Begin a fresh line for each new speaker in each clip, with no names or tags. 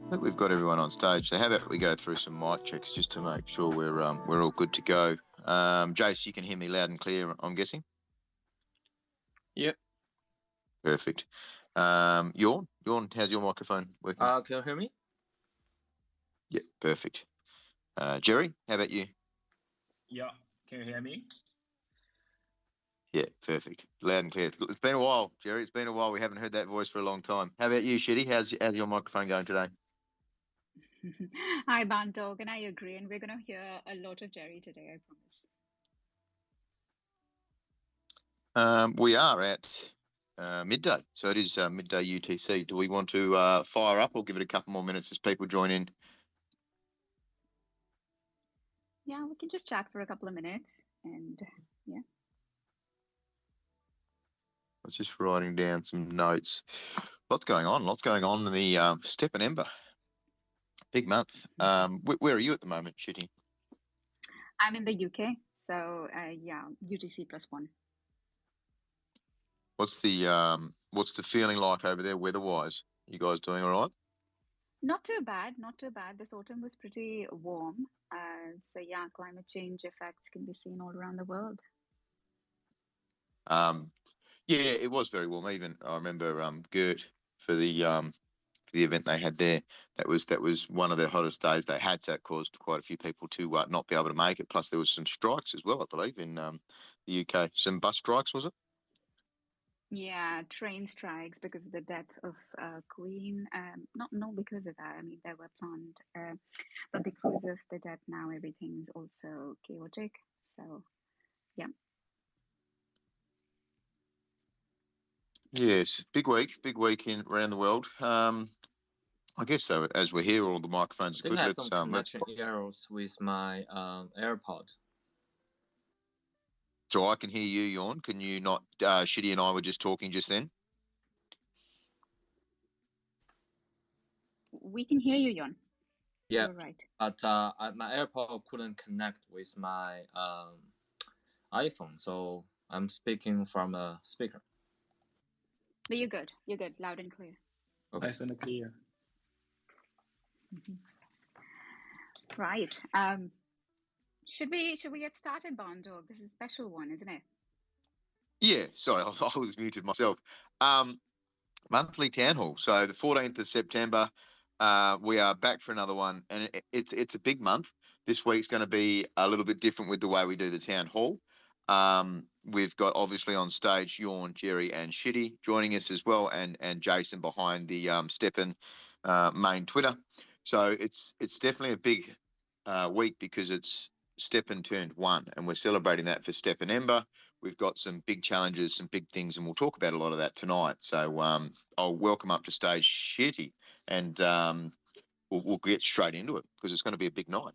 I think we've got everyone on stage. So how about we go through some mic checks just to make sure we're all good to go. Jace, you can hear me loud and clear, I'm guessing?
Yep.
Perfect. Yawn, how's your microphone working?
Can you hear me?
Yeah, perfect. Jerry, how about you?
Yeah, can you hear me?
Yeah, perfect. Loud and clear. It's been a while, Jerry. It's been a while. We haven't heard that voice for a long time. How about you, Shitty? How's your microphone going today?
Hi, Bandog, and I agree. And we're going to hear a lot of Jerry today, I promise.
We are at midday, so it is midday UTC. Do we want to fire up or give it a couple more minutes as people join in?
Yeah, we can just chat for a couple of minutes and yeah.
I was just writing down some notes. Lots going on in the STEPN Ember. Big month. Where are you at the moment, Shitty?
I'm in the UK, so yeah, UTC +1.
What's the feeling like over there weather-wise? You guys doing all right?
Not too bad, not too bad. This autumn was pretty warm. So yeah, climate change effects can be seen all around the world.
Yeah, it was very warm. Even I remember Gert for the event they had there. That was one of the hottest days they had. So it caused quite a few people to not be able to make it. Plus there was some strikes as well, I believe, in the UK. Some bus strikes, was it?
Yeah, train strikes because of the death of Queen. Not because of that. I mean, they were planned, but because of the death now, everything's also chaotic. So, yeah.
Yes, big week in around the world. I guess so. As we're here, all the microphones are good.
I have some connection errors with my AirPod.
So I can hear you, Yawn. Can you not? Shitty and I were just talking just then.
We can hear you, Yawn.
Yeah,
you're right.
But my AirPod couldn't connect with my iPhone, so I'm speaking from a speaker.
But you're good. You're good. Loud and clear.
Okay. Nice and clear.
Right. Should we get started, Bondog? This is a special one, isn't it?
Yeah. Sorry, I was muted myself. Monthly Townhall. So the 14th of September, we are back for another one, and it's a big month. This week's going to be a little bit different with the way we do the town hall. We've got obviously on stage Yawn, Jerry, and Shitty joining us as well, and Jason behind the STEPN main Twitter. So it's definitely a big week because it's STEPN turned 1, and we're celebrating that for STEPN Ember. We've got some big challenges, some big things, and we'll talk about a lot of that tonight. So I'll welcome up to stage Shitty, and we'll get straight into it because it's going to be a big night.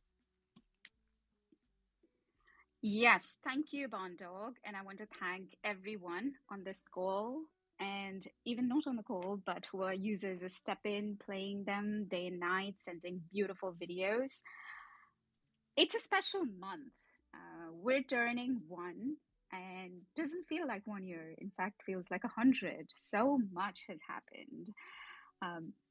Yes, thank you, Bondog. And I want to thank everyone on this call and even not on the call, but who are users of STEPN, playing them day and night, sending beautiful videos. It's a special month. We're turning 1 and doesn't feel like 1 year. In fact, feels like 100. So much has happened.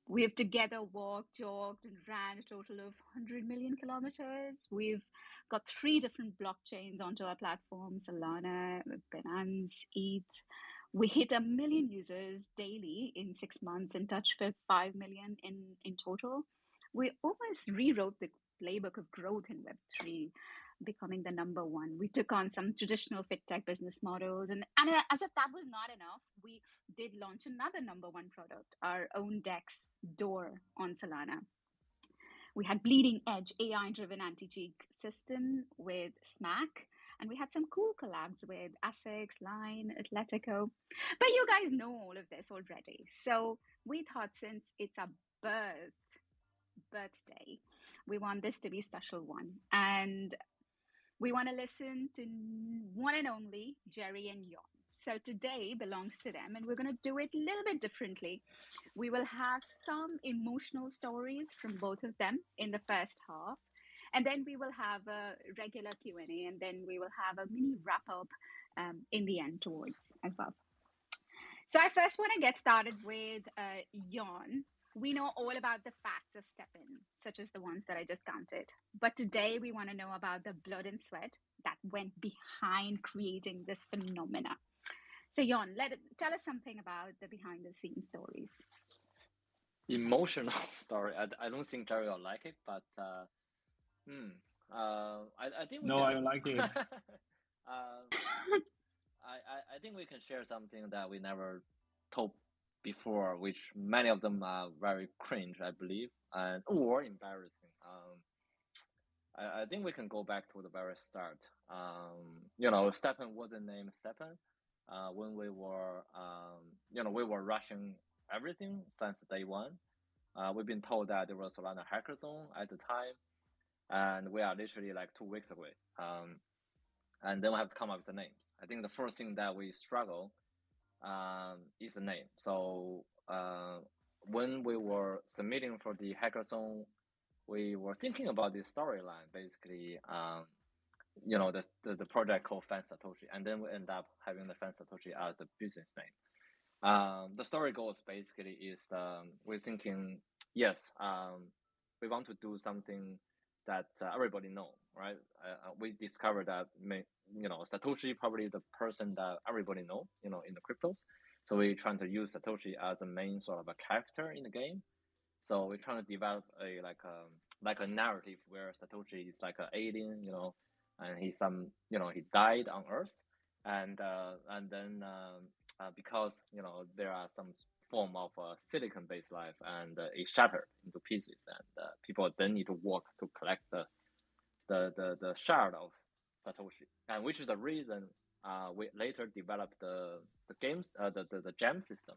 We have together walked, jogged, and ran a total of 100 million kilometers. We've got 3 different blockchains onto our platform: Solana, Binance, ETH. We hit 1 million users daily in 6 months and touched 5 million in total. We almost rewrote the playbook of growth in Web3, becoming the number 1. We took on some traditional fintech business models, and as if that was not enough, we did launch another number 1 product, our own DEX Door on Solana. We had bleeding edge AI-driven anti-cheat system with Smack, and we had some cool collabs with ASICS, Line, Atletico. But you guys know all of this already. So we thought, since it's a birthday, we want this to be a special one. And we want to listen to one and only Jerry and Yawn. So today belongs to them, and we're going to do it a little bit differently. We will have some emotional stories from both of them in the first half, and then we will have a regular Q&A, and then we will have a mini wrap-up in the end towards as well. So I first want to get started with Yawn. We know all about the facts of STEPN, such as the ones that I just counted. But today we want to know about the blood and sweat that went behind creating this phenomena. So Yawn, tell us something about the behind the scenes stories.
Emotional story. I don't think Jerry will like it, but I think we
No,
can...
I don't like it.
I think we can share something that we never told before, which many of them are very cringe, I believe, or embarrassing. I think we can go back to the very start. STEPN wasn't named STEPN when we were, we were rushing everything since day one. We've been told that there was a Solana hackathon at the time, and we are literally like 2 weeks away. And then we have to come up with the names. I think the first thing that we struggle is the name. So when we were submitting for the hackathon, we were thinking about this storyline, basically, the project called Fan Satoshi, and then we end up having the Fan Satoshi as the business name. The story goes basically is we're thinking, yes, we want to do something that everybody know, right? We discovered that Satoshi probably the person that everybody know, in the cryptos. So we're trying to use Satoshi as a main sort of a character in the game. So we're trying to develop a narrative where Satoshi is like an alien, and he's he died on Earth, and then because there are some form of silicon-based life, and it shattered into pieces, and people then need to work to collect the shard of Satoshi, and which is the reason we later developed the games, the gem system.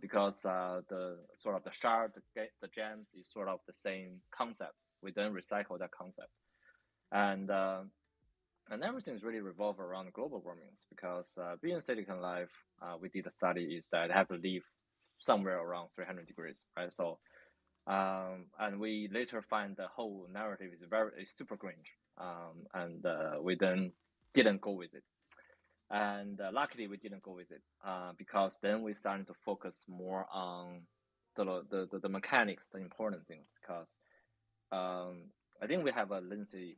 Because the sort of the shard, the gems is sort of the same concept. We then recycle that concept, and everything's really revolved around global warming, because being Silicon Life, we did a study is that they have to live somewhere around 300 degrees, right? So, and we later find the whole narrative is super cringe, and we then didn't go with it. And luckily, we didn't go with it because then we started to focus more on the mechanics, the important things. Because I think we have a lengthy,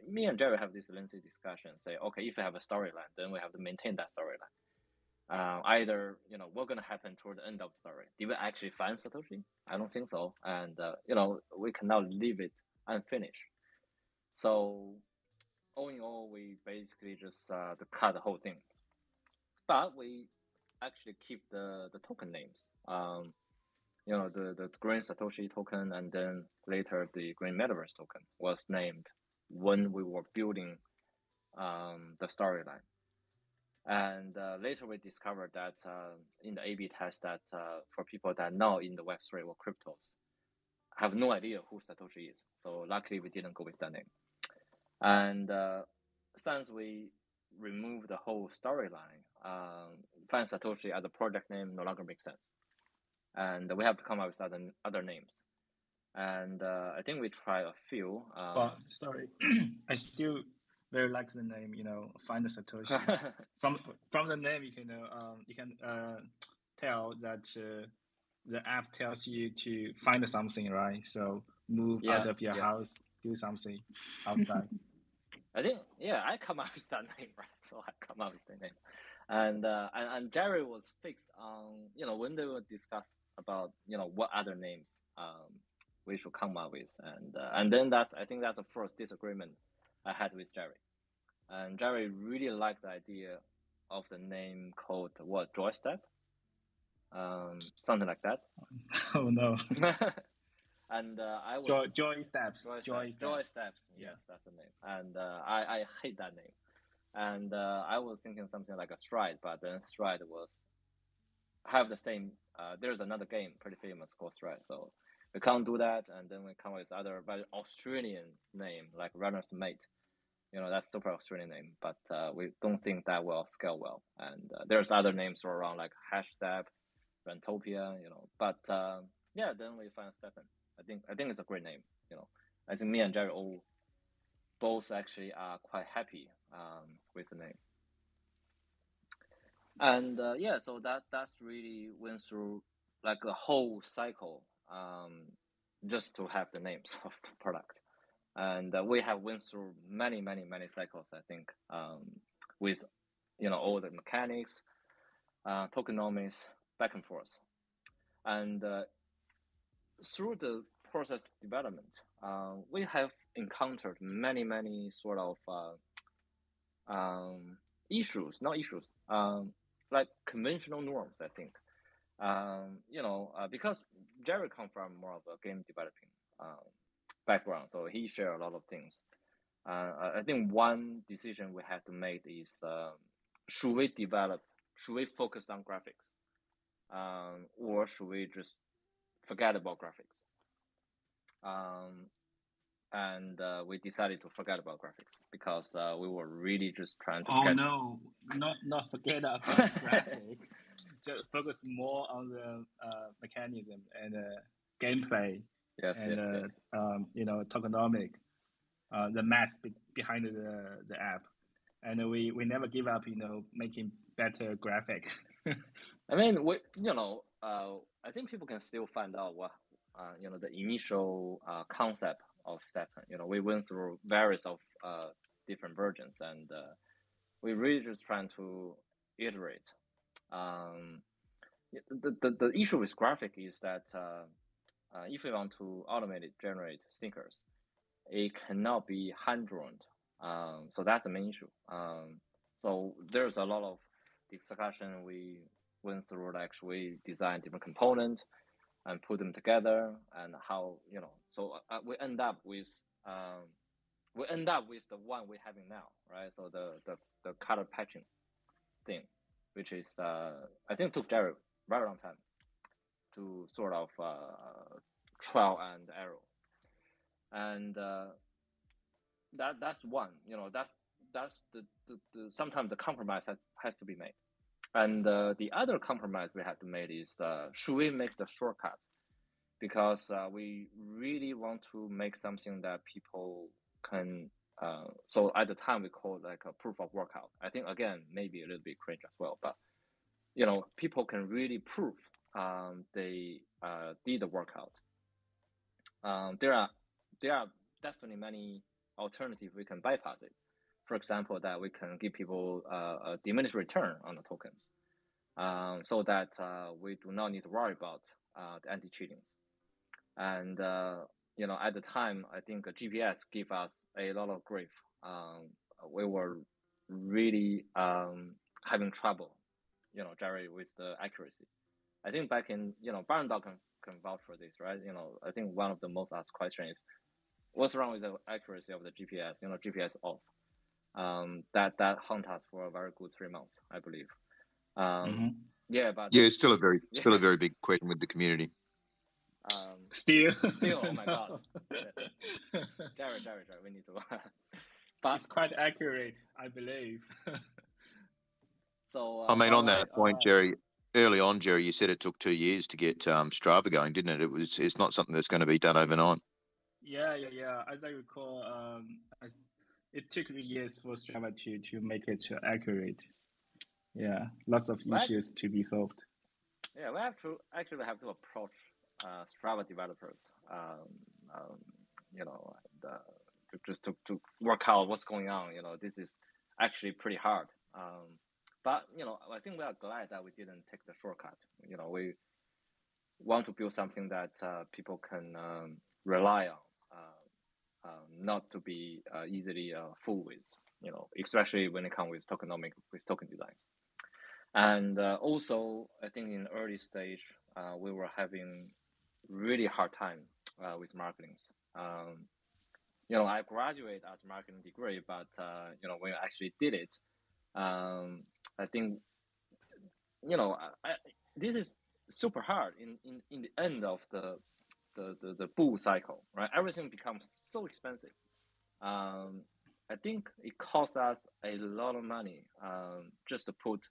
me and Jerry have this lengthy discussion. Say, okay, if we have a storyline, then we have to maintain that storyline. Either what's gonna happen toward the end of the story? Did we actually find Satoshi? I don't think so. And we cannot leave it unfinished. So all in all, we basically just cut the whole thing, but we actually keep the token names. The green Satoshi token, and then later the green Metaverse token was named when we were building the storyline. And later we discovered that in the A/B test that for people that know in the Web3 or cryptos have no idea who Satoshi is. So luckily we didn't go with that name. And since we removed the whole storyline, Fan Satoshi as a project name no longer makes sense, and we have to come up with other names. And I think we try a few.
But sorry, I still very like the name. Find Satoshi. from the name, you can tell that the app tells you to find something, right? So move out of your house, do something outside.
I think, I come up with that name, right? So I come up with the name, and Jerry was fixed on, when they would discuss about, what other names we should come up with, and then I think that's the first disagreement I had with Jerry, and Jerry really liked the idea of the name called Joystep, something like that.
Oh no.
And I was
Joy Steps.
Yes, that's the name. And I hate that name. And I was thinking something like a Stride, but then Stride have the same. There's another game pretty famous called Stride, so we can't do that. And then we come with other very Australian name like Runner's Mate. That's super Australian name, but we don't think that will scale well. And there's other names around like Hashtag, Rentopia, But then we find STEPN. I think it's a great name. I think me and Jerry both actually are quite happy with the name. And so that's really went through like a whole cycle just to have the names of the product. And we have went through many cycles, I think, with all the mechanics, tokenomics, back and forth. And through the process development, we have encountered many sort of issues, like conventional norms, I think. Because Jerry comes from more of a game developing background, so he shared a lot of things. I think one decision we had to make is should we focus on graphics, or should we just forget about graphics? And we decided to forget about graphics because we were really just trying to get...
no, not forget about graphics. Just focus more on the mechanism and gameplay.
Yes.
Tokenomic, the math behind the app, and we never give up. Making better graphic.
I mean, I think people can still find out what the initial concept of STEPN. We went through various of different versions, and we really just trying to iterate. The issue with graphic is that if we want to generate stickers, it cannot be hand-drawn. So that's the main issue. So there's a lot of discussion we went through, like we design different components and put them together, and how So we end up with the one we're having now, right? So the color patching thing, which is I think took Jerry very long time to sort of trial and error, and that's one. That's the sometimes the compromise has to be made. And the other compromise we have to make is should we make the shortcut? Because we really want to make something that people can. So at the time we call it like a proof of workout. I think again maybe a little bit cringe as well, but people can really prove they did the workout. There are definitely many alternatives we can bypass it. For example, that we can give people a diminished return on the tokens, so that we do not need to worry about the anti-cheating. And at the time, I think GPS gave us a lot of grief. We were really having trouble, Jerry, with the accuracy. I think back in, Baron Dog can vouch for this, right? I think one of the most asked questions is, what's wrong with the accuracy of the GPS? GPS off. That haunt us for a very good 3 months, I believe. Yeah, but
it's still a very big question with the community.
Still,
oh my God, Jerry, we need to. But
it's quite accurate, I believe.
So
I mean, on that point, Jerry, early on, Jerry, you said it took 2 years to get Strava going, didn't it? It's not something that's going to be done overnight.
Yeah. As I recall, it took years for Strava to make it accurate. Yeah, lots of issues to be solved.
Yeah, we have to approach Strava developers, to work out what's going on. This is actually pretty hard. But I think we are glad that we didn't take the shortcut. We want to build something that people can rely on, not to be easily fooled with. Especially when it comes with token design. And also, I think in early stage, we were having really hard time with marketing. I graduated as marketing degree, but when I actually did it, I think this is super hard in the end of the bull cycle, right? Everything becomes so expensive. I think it costs us a lot of money just to put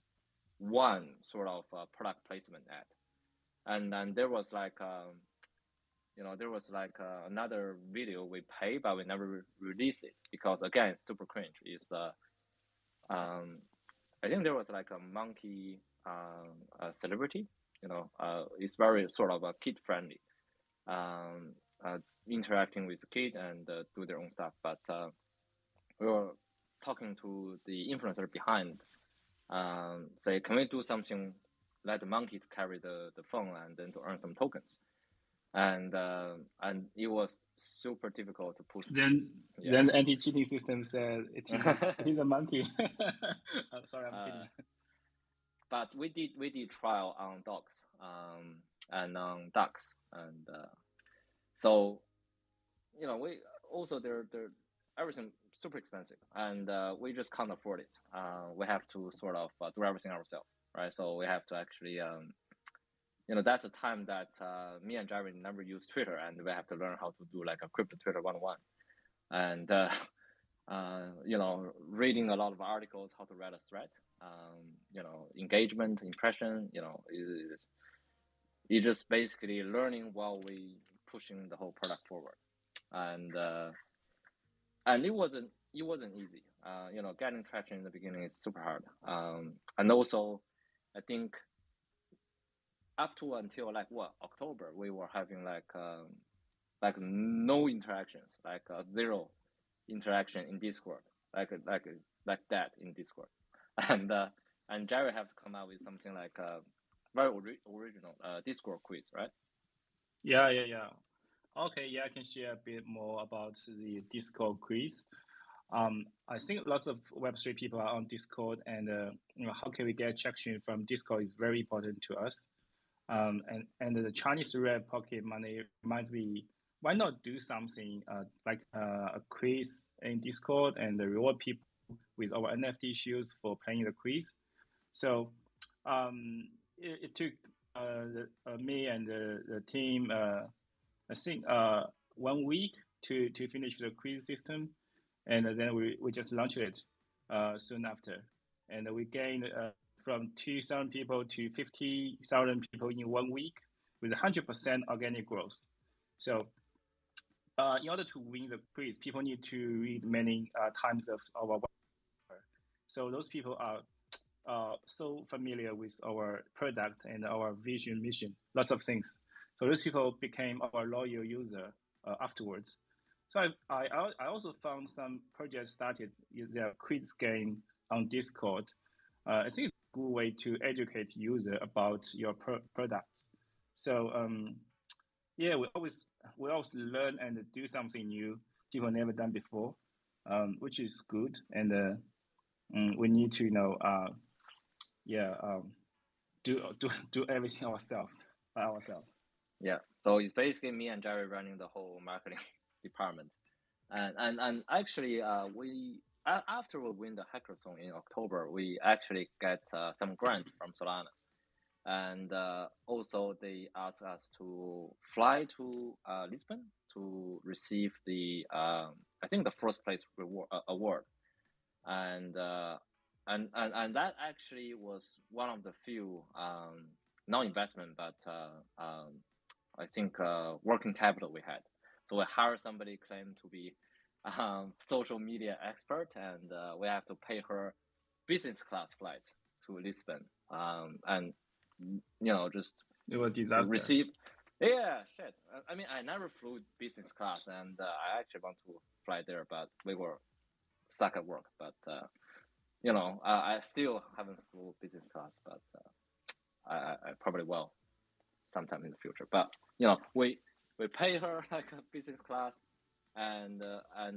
one sort of product placement ad, and then there was like another video we paid, but we never released it because again it's super cringe. It's I think there was like a monkey celebrity it's very sort of kid friendly, interacting with the kid and do their own stuff. But we were talking to the influencer behind, say, can we do something, let the monkey to carry the phone and then to earn some tokens? And it was super difficult to push.
Then the anti-cheating system said he's a monkey. Sorry, I'm kidding.
But we did trial on dogs and on ducks, and so we also they're everything super expensive, and we just can't afford it. We have to sort of do everything ourselves, right? So we have to actually that's a time that me and Jerry never used Twitter, and we have to learn how to do like a crypto Twitter 101, and reading a lot of articles, how to write a thread, engagement, impression, you just basically learning while we pushing the whole product forward, and it wasn't easy. Getting traction in the beginning is super hard, and also I think up to until October, we were having like no interactions, like zero interaction in Discord, like that in Discord, and Jerry have to come out with something like very original Discord quiz, right?
Yeah. Okay, I can share a bit more about the Discord quiz. I think lots of Web3 people are on Discord, and how can we get traction from Discord is very important to us. And the Chinese Red Pocket Money reminds me, why not do something like a quiz in Discord and reward people with our NFT issues for playing the quiz? So it took me and the team, I think 1 week to finish the quiz system, and then we just launched it soon after, and we gained from 2,000 people to 50,000 people in 1 week with 100% organic growth. So in order to win the quiz, people need to read many times of our work. So those people are so familiar with our product and our vision, mission, lots of things. So those people became our loyal user afterwards. So I also found some projects started their quiz game on Discord. I think it's a good way to educate user about your products. So we always learn and do something new people never done before, which is good. And we need to do everything by ourselves.
Yeah. So it's basically me and Jerry running the whole marketing department, and actually we after we win the hackathon in October, we actually get some grant from Solana, and also they asked us to fly to Lisbon to receive the I think the first place award, and that actually was one of the few non-investment but I think working capital we had. So we hired somebody claimed to be social media expert, and we have to pay her business class flight to Lisbon, and just
it was disaster.
Receive. Yeah, shit. I mean, I never flew business class, and I actually want to fly there, but we were stuck at work. But I still haven't flew business class, but I probably will sometime in the future. But we pay her like a business class, and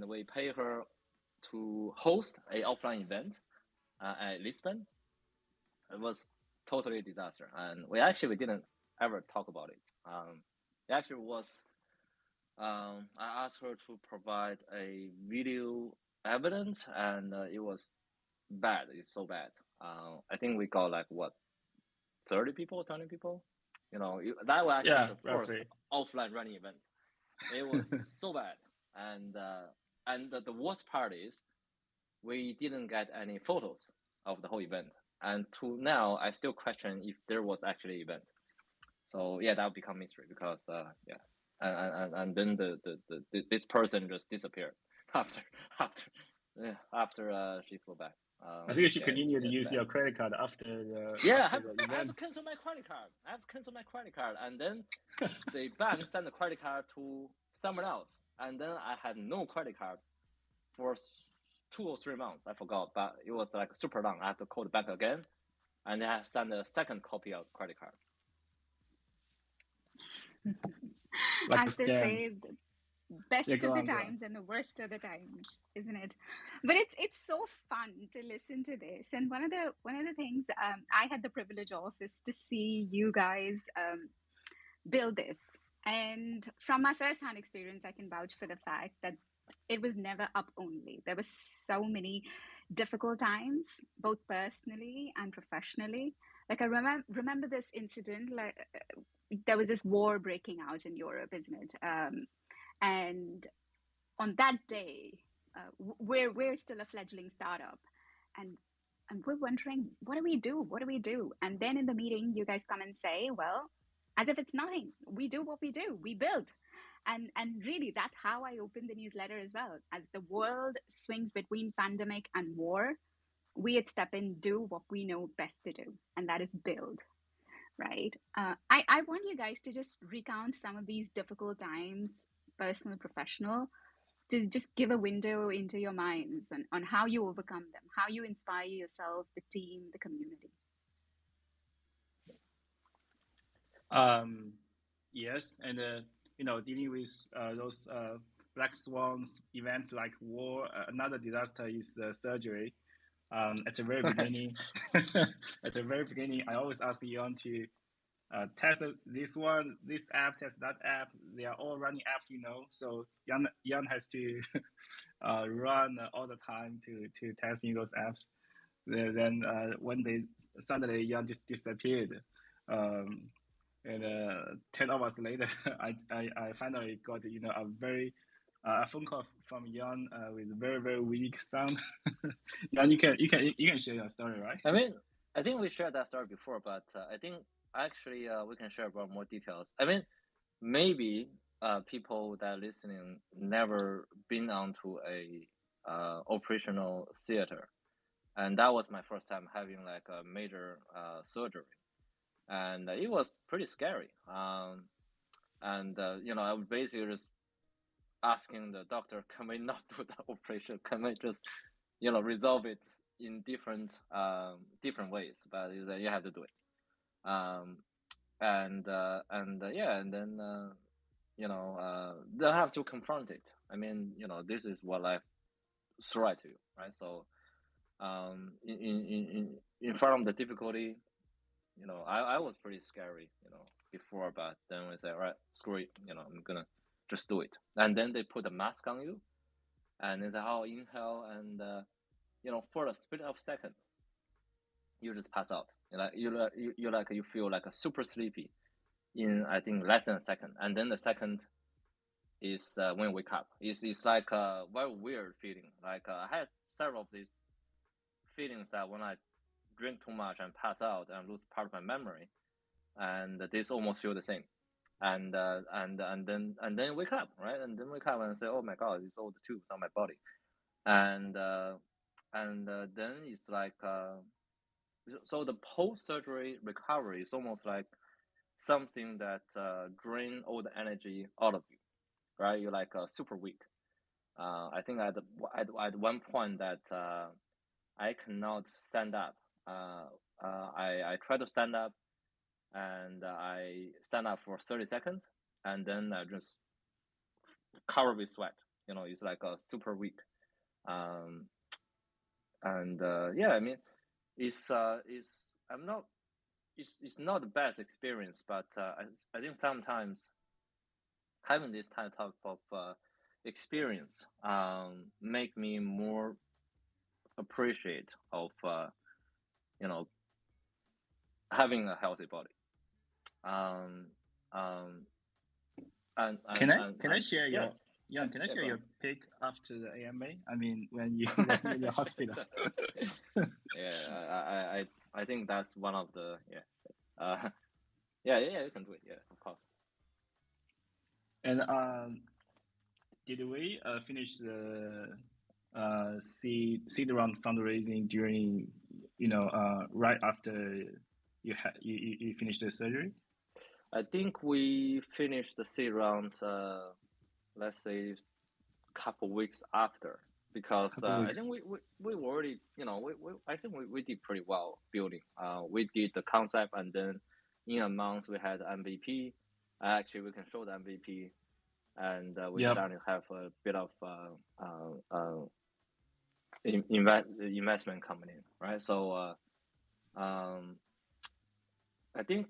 we pay her to host a offline event at Lisbon. It was totally a disaster, and we didn't ever talk about it. It actually was. I asked her to provide a video evidence, and it was bad. It's so bad. I think we got 30 people, 20 people. That was actually the first offline running event. It was so bad, and the worst part is we didn't get any photos of the whole event, and to now I still question if there was actually an event. So that would become mystery because and then this person just disappeared after she flew back.
I think you should continue to use your credit card after the
I
after
have
the event.
to cancel my credit card. And then the bank sent the credit card to someone else, and then I had no credit card for 2 or 3 months. I forgot, but it was like super long. I have to call the bank again, and I send a second copy of credit card.
Like
As they say, the best of the times and the worst of the times, isn't it? But it's so fun to listen to this. And one of the things I had the privilege of is to see you guys build this. And from my first-hand experience, I can vouch for the fact that it was never up only. There were so many difficult times, both personally and professionally. Like I remember this incident, like there was this war breaking out in Europe, isn't it? And on that day, we're still a fledgling startup, and we're wondering, what do we do? What do we do? And then in the meeting, you guys come and say, well, as if it's nothing, we do what we do, we build. And really, that's how I opened the newsletter as well. As the world swings between pandemic and war, we at STEPN do what we know best to do, and that is build, right? I want you guys to just recount some of these difficult times, personal, professional, to just give a window into your minds on how you overcome them, how you inspire yourself, the team, the community.
Yes, and dealing with those black swans events like war, another disaster is surgery. At the very beginning, I always ask Yawn to test this one, this app, test that app. They are all running apps, So Yawn has to run all the time to testing those apps. Then one day suddenly Yawn just disappeared. And 10 hours later, I finally got a phone call from Yawn with very, very weak sound. Yawn, you can share your story, right?
I mean, I think we shared that story before, but I think actually we can share about more details. I mean, maybe people that are listening never been onto a operational theater, and that was my first time having like a major surgery, and it was pretty scary. I was basically just asking the doctor, can we not do the operation? Can we just, resolve it in different ways? But he said, you have to do it. And then they'll have to confront it. I mean, this is what life throws at you, right? So, in front of the difficulty, I was pretty scary, before, but then we said, right, screw it, I'm gonna just do it. And then they put a mask on you, and it's how inhale, and for a split of a second, you just pass out. You feel like a super sleepy in, I think, less than a second, and then the second is when you wake up. It's like a very weird feeling. Like I had several of these feelings that when I drink too much and pass out and lose part of my memory, and this almost feel the same. And then wake up, right? And then wake up and say, oh my God, it's all the tubes on my body. And then it's like, so the post-surgery recovery is almost like something that drain all the energy out of you, right? You're like super weak. I think at one point that I cannot stand up. I try to stand up, and I stand up for 30 seconds, and then I just cover with sweat. It's like a super weak. I mean, it's not the best experience, but I think sometimes having this type of experience make me more appreciate of having a healthy body.
Can I share your can I share your pick after the AMA? I mean, when you were in the hospital.
Yeah, I think that's one of the you can do it. Yeah, of course.
And did we finish the seed round fundraising during, right after you finished the surgery?
I think we finished the seed round, let's say, couple weeks after, because I think we already, I think we did pretty well building. We did the concept, and then in a month we had MVP. Actually, we can show the MVP, and we started to have a bit of investment coming in, right? So I think,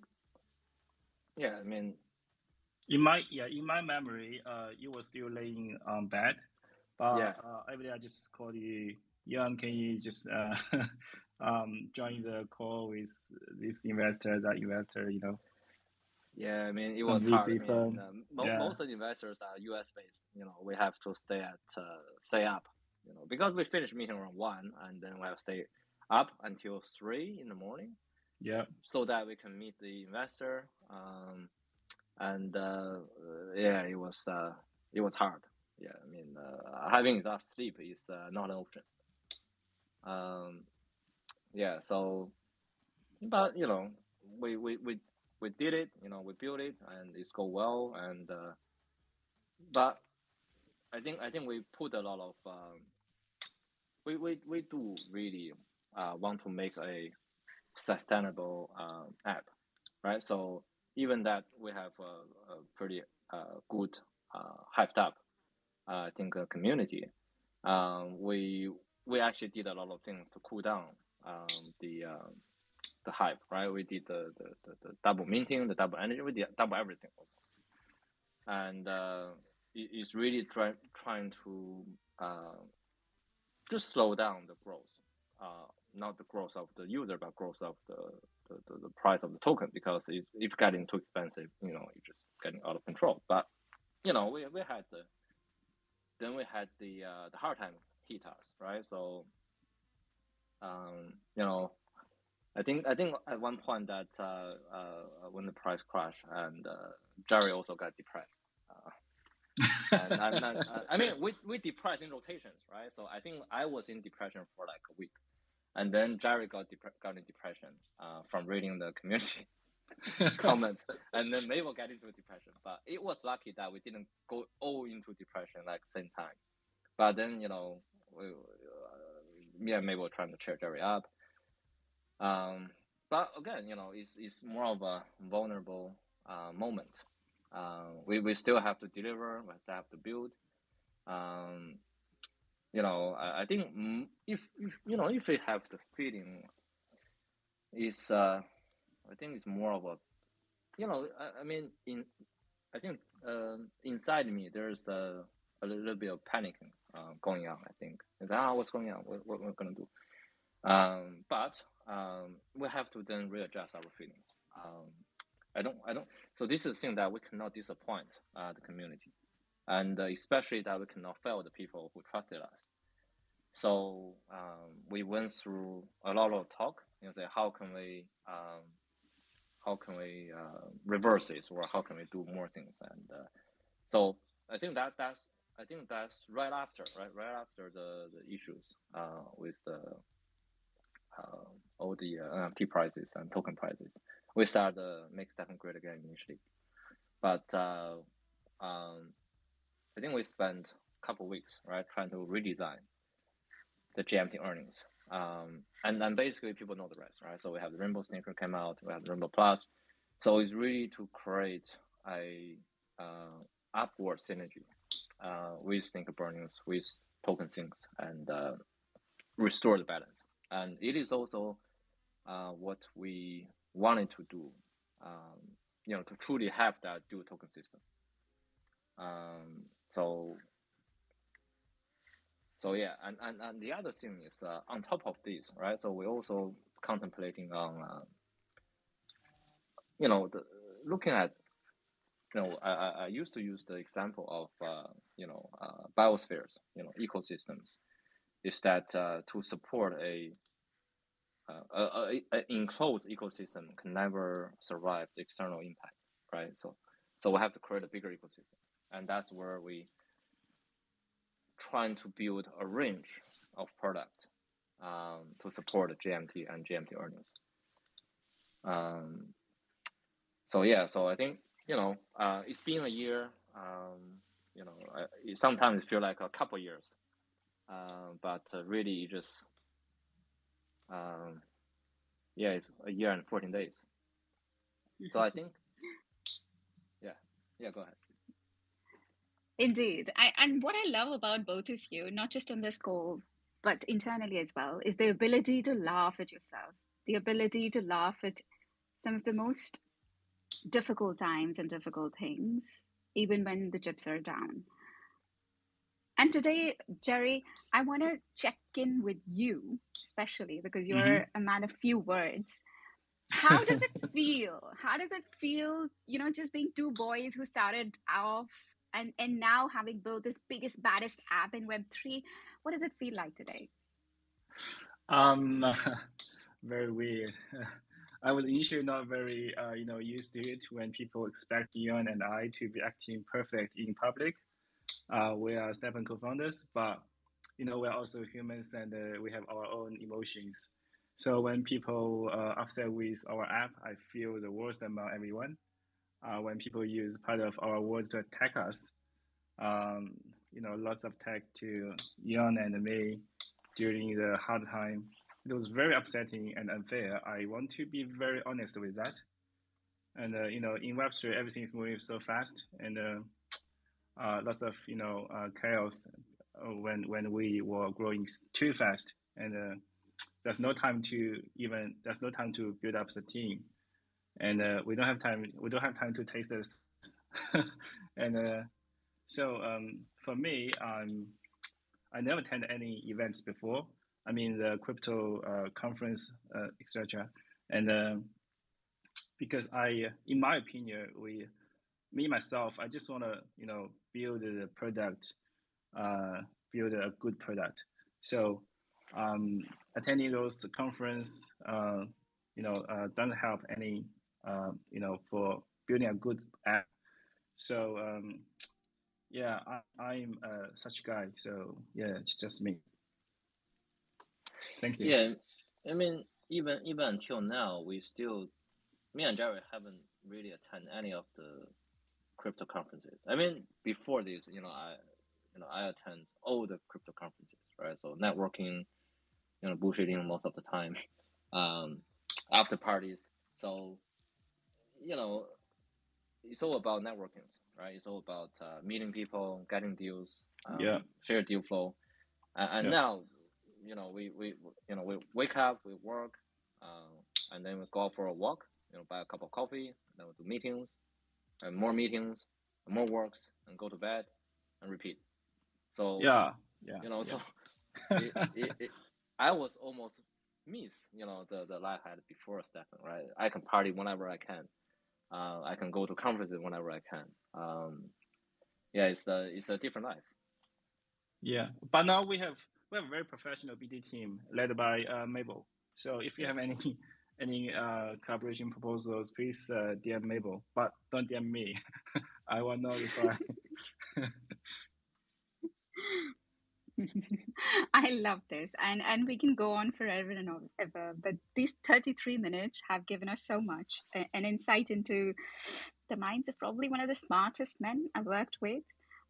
yeah, I mean,
in my memory, you were still laying on bed, but every day I just called you, Yawn, can you just join the call with this investor, that investor,
Yeah, I mean, it
some
was
VC
hard. I
firm.
mean, most of the investors are US based. We have to stay up, because we finished meeting around 1, and then we have to stay up until 3 in the morning.
Yeah.
So that we can meet the investor. And yeah, it was hard. Yeah, I mean, having enough sleep is not an option. Yeah, so, but we did it. We built it, and it's go well. And but I think we put a lot of we do really want to make a sustainable app, right? So even that we have a pretty good hyped up, I think, community. We actually did a lot of things to cool down the hype, right? We did the double minting, the double energy, we did double everything almost, and it's really trying to just slow down the growth, not the growth of the user, but growth of the price of the token, because if getting too expensive, you're just getting out of control. But we had the hard time hit us, right? So I think at one point that when the price crashed, and Jerry also got depressed. And I mean, we depressed in rotations, right? So I think I was in depression for like a week, and then Jerry got in depression from reading the community comments, and then Mabel got into depression. But it was lucky that we didn't go all into depression like same time. But then me and Mabel trying to cheer Jerry up. But again, it's more of a vulnerable moment. We still have to deliver, we still have to build. I think if we have the feeling, it's I think it's more of a, I mean, I think inside me there's a little bit of panicking going on. I think what's going on? What we're gonna do? But we have to then readjust our feelings. I don't. So this is the thing that we cannot disappoint the community, and especially that we cannot fail the people who trusted us. So we went through a lot of talk. Say how can we reverse this, or how can we do more things? And so I think that's right after the issues with all the NFT prices and token prices. We started to make STEPN great again initially, but I think we spent a couple of weeks, right, trying to redesign the GMT earnings. And then basically people know the rest, right? So we have the Rainbow Sneaker came out, we have the Rainbow Plus. So it's really to create a upward synergy with Sneaker burnings, with token sinks, and restore the balance. And it is also what we wanted to do, to truly have that dual token system. So yeah, and the other thing is on top of this, right? So we're also contemplating on, looking at, I used to use the example of, biospheres, ecosystems, is that to support a enclosed ecosystem can never survive the external impact, right? So we have to create a bigger ecosystem, and that's where we trying to build a range of product to support GMT and GMT earnings. So yeah, so I think, you know, it's been a year. You know, it sometimes feel like a couple years, but really just yeah, it's a year and 14 days. So I think, yeah, go ahead.
Indeed. And what I love about both of you, not just on this call, but internally as well, is the ability to laugh at yourself, the ability to laugh at some of the most difficult times and difficult things, even when the chips are down. And today, Jerry, I want to check in with you, especially because you're a man of few words. How does it feel? How does it feel, you know, just being two boys who started off and now having built this biggest, baddest app in Web3? What does it feel like today?
Very weird. I was initially not very, you know, used to it when people expect Yawn and I to be acting perfect in public. We are STEPN co-founders, but you know, we're also humans and we have our own emotions. So when people upset with our app, I feel the worst among everyone. When people use part of our words to attack us, you know, lots of attack to Yawn and me during the hard time. It was very upsetting and unfair. I want to be very honest with that. And you know, in Web3, everything is moving so fast, and lots of, you know, chaos when we were growing too fast, and there's no time to build up the team, and we don't have time to taste this. And so for me, I never attended any events before. I mean, the crypto conference, etc. And because in my opinion, myself, I just want to, you know, build a product, build a good product. So attending those conference, you know, doesn't help any, you know, for building a good app. So yeah, I'm such a guy. So yeah, it's just me. Thank you.
Yeah, I mean, even until now, me and Jerry haven't really attended any of the crypto conferences. I mean, before this, I attend all the crypto conferences, right? So networking, bullshitting most of the time, after parties. So, it's all about networking, right? It's all about meeting people, getting deals, share deal flow, and now, we wake up, we work, and then we go for a walk, buy a cup of coffee, then we do meetings, and more meetings, and more works, and go to bed, and repeat. So so I was almost miss the life I had before STEPN, right? I can party whenever I can. I can go to conferences whenever I can. It's a different life.
Yeah, but now we have a very professional BD team led by Mabel. So if you have any collaboration proposals, please DM Mabel, but don't DM me. I will not reply.
I love this, and we can go on forever and ever, but these 33 minutes have given us so much, an insight into the minds of probably one of the smartest men I've worked with.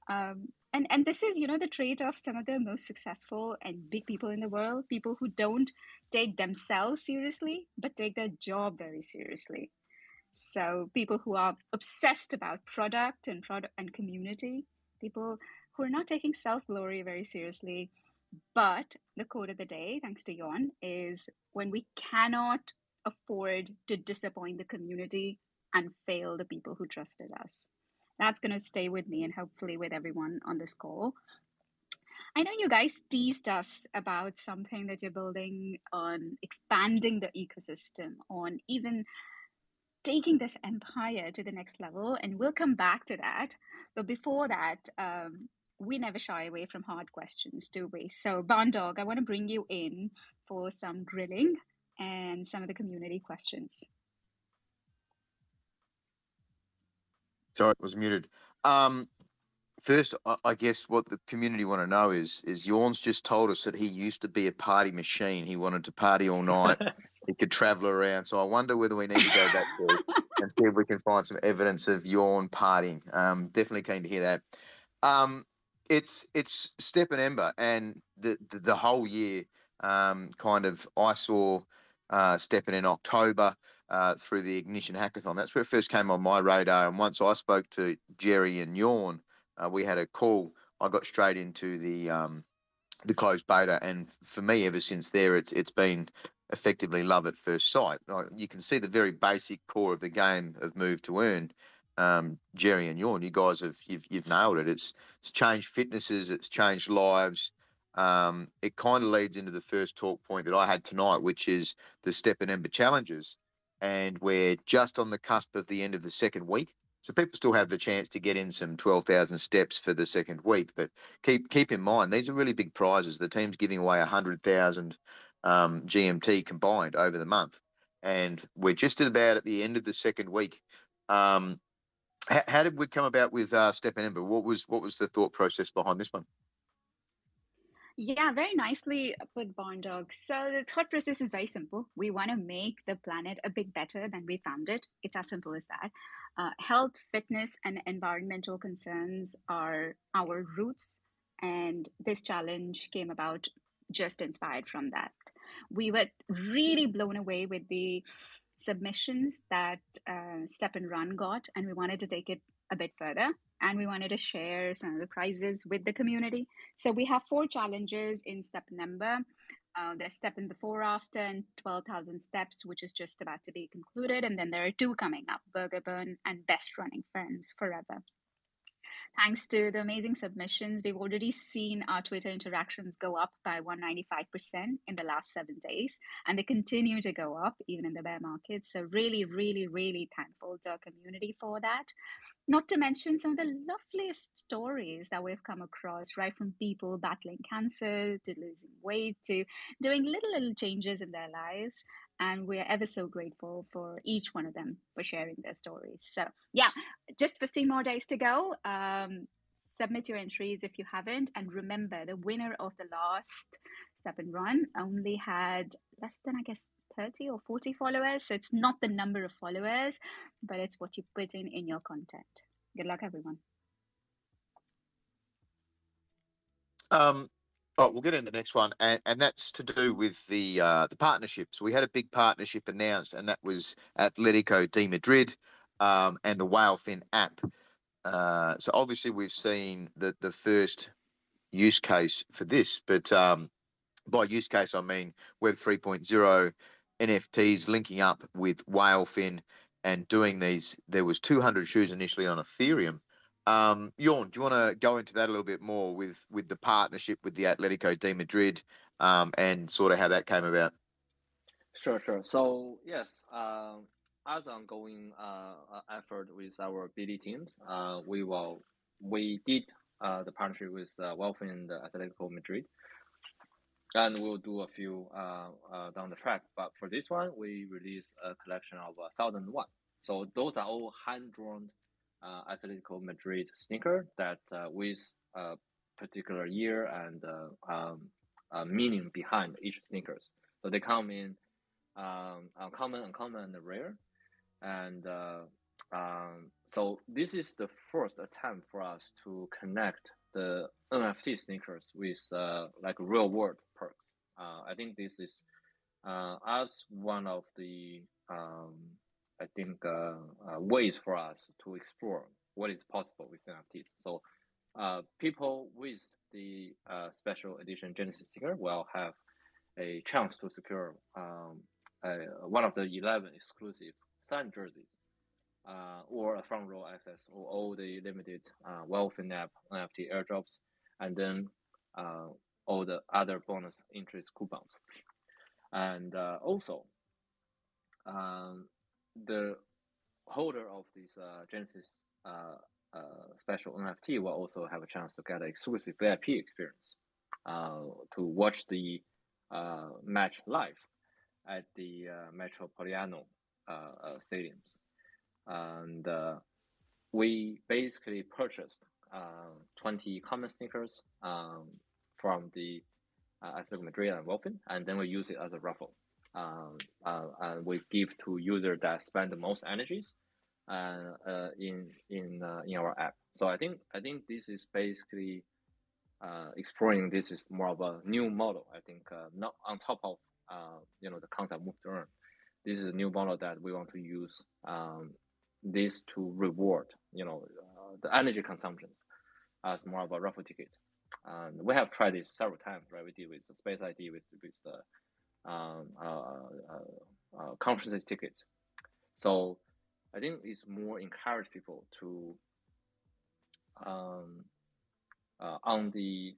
And this is, the trait of some of the most successful and big people in the world, people who don't take themselves seriously, but take their job very seriously. So people who are obsessed about product and community, people who are not taking self-glory very seriously. But the quote of the day, thanks to Yawn, is when we cannot afford to disappoint the community and fail the people who trusted us. That's going to stay with me and hopefully with everyone on this call. I know you guys teased us about something that you're building on expanding the ecosystem, on even taking this empire to the next level, and we'll come back to that. But before that, we never shy away from hard questions, do we? So, Barndog, I want to bring you in for some grilling and some of the community questions.
Sorry, it was muted. First, I guess what the community want to know is Yawn's just told us that he used to be a party machine. He wanted to party all night. He could travel around. So I wonder whether we need to go back there and see if we can find some evidence of Yawn partying. Definitely keen to hear that. It's Step and Ember, and the whole year. Kind of, I saw Steppen in October through the Ignition Hackathon. That's where it first came on my radar. And once I spoke to Jerry and Yawn, we had a call. I got straight into the closed beta, and for me, ever since there, it's been effectively love at first sight. You can see the very basic core of the game of move to earn. Jerry and Yawn, you guys you've nailed it. It's changed fitnesses, it's changed lives. It kind of leads into the first talk point that I had tonight, which is the Step and Ember challenges, and we're just on the cusp of the end of the second week. So people still have the chance to get in some 12,000 steps for the second week, but keep in mind these are really big prizes. The team's giving away 100,000 GMT combined over the month, and we're just about at the end of the second week. How did we come about with Step and Ember? What was the thought process behind this one?
Yeah, very nicely put, Barn Dog. So the thought process is very simple. We want to make the planet a bit better than we found it. It's as simple as that. Health, fitness, and environmental concerns are our roots, and this challenge came about just inspired from that. We were really blown away with the submissions that Step and Run got, and we wanted to take it a bit further, and we wanted to share some of the prizes with the community. So we have 4 challenges in Step Number. There's Step in Before After and 12,000 Steps, which is just about to be concluded. And then there are 2 coming up, Burger Burn and Best Running Friends Forever. Thanks to the amazing submissions, we've already seen our Twitter interactions go up by 195% in the last 7 days, and they continue to go up even in the bear market. So really, really, really thankful to our community for that. Not to mention some of the loveliest stories that we've come across, right from people battling cancer to losing weight to doing little changes in their lives. And we're ever so grateful for each one of them for sharing their stories. So yeah, just 15 more days to go. Submit your entries if you haven't. And remember, the winner of the last Step and Run only had less than, I guess, 30 or 40 followers. So it's not the number of followers, but it's what you put in your content. Good luck, everyone.
We'll get in the next one, and that's to do with the partnerships. We had a big partnership announced, and that was Atletico de Madrid and the Whalefin app. So obviously we've seen the first use case for this, but by use case I mean Web 3.0 NFTs linking up with Whalefin and doing these. There was 200 shoes initially on Ethereum. Yawn, do you want to go into that a little bit more with the partnership with the Atletico de Madrid and sort of how that came about?
Sure. So yes, as ongoing effort with our BD teams, we did the partnership with Whalefin and Atletico Madrid, and we'll do a few down the track. But for this one, we released a collection of 1,001. So those are all hand-drawn Atletico Madrid sneaker that with a particular year and meaning behind each sneakers. So they come in uncommon, and rare. And so this is the first attempt for us to connect the NFT sneakers with like real world perks. I think this is as one of the ways for us to explore what is possible with NFTs. So people with the special edition Genesis sticker will have a chance to secure one of the 11 exclusive signed jerseys, or a front row access, or all the limited Whalefin app NFT airdrops, and then all the other bonus interest coupons. And also, the holder of this Genesis special NFT will also have a chance to get an exclusive VIP experience to watch the match live at the Metropolitano stadiums. And we basically purchased 20 common sneakers from the Atletico de Madrid and Wolfen, and then we use it as a raffle. And we give to users that spend the most energies in our app. So I think this is basically exploring. This is more of a new model. I think not on top of the concept move to earn. This is a new model that we want to use this to reward the energy consumption as more of a raffle ticket. And we have tried this several times, right? We did with the Space ID, with the conferences tickets. So I think it's more encourage people to on the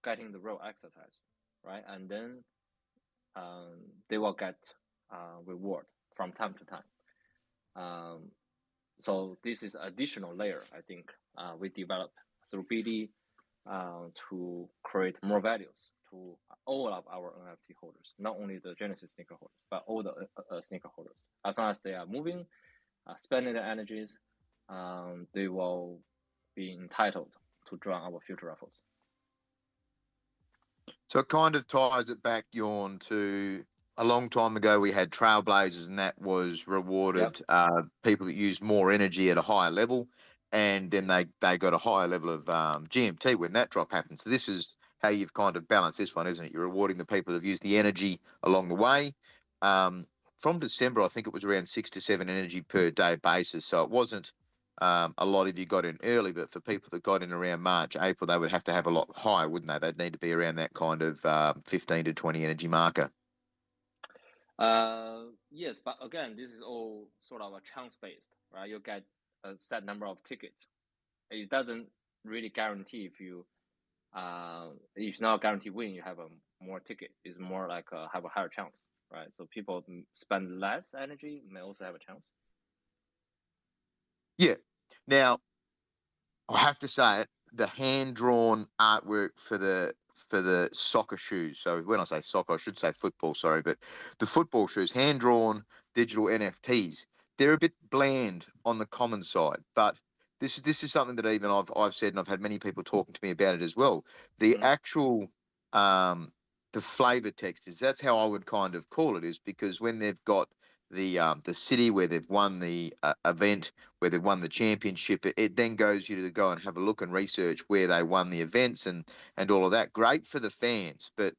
getting the real exercise, right? And then they will get reward from time to time. So this is additional layer I think we develop through BD to create more values to all of our NFT holders, not only the Genesis sneaker holders, but all the sneaker holders. As long as they are moving, spending their energies, they will be entitled to join our future raffles.
So it kind of ties it back, Yawn, to a long time ago we had Trailblazers, and that was rewarded people that used more energy at a higher level, and then they got a higher level of GMT when that drop happened. So this is how you've kind of balanced this one, isn't it? You're rewarding the people that have used the energy along the way. From December, I think it was around 6 to 7 energy per day basis. So it wasn't a lot of you got in early, but for people that got in around March, April, they would have to have a lot higher, wouldn't they? They'd need to be around that kind of 15 to 20 energy marker.
Yes, but again, this is all sort of a chance based, right? You get a set number of tickets. It doesn't really guarantee if not guarantee win, you have a more ticket. It's more like have a higher chance, right? So people spend less energy may also have a chance.
Yeah. Now, I have to say it, the hand-drawn artwork for the soccer shoes. So when I say soccer, I should say football, sorry, but the football shoes, hand-drawn digital NFTs, they're a bit bland on the common side. But this is something that even I've said, and I've had many people talking to me about it as well. The actual the flavor text that's how I would kind of call it, is because when they've got the city where they've won the event, where they've won the championship, it then goes you to go and have a look and research where they won the events and all of that. Great for the fans, but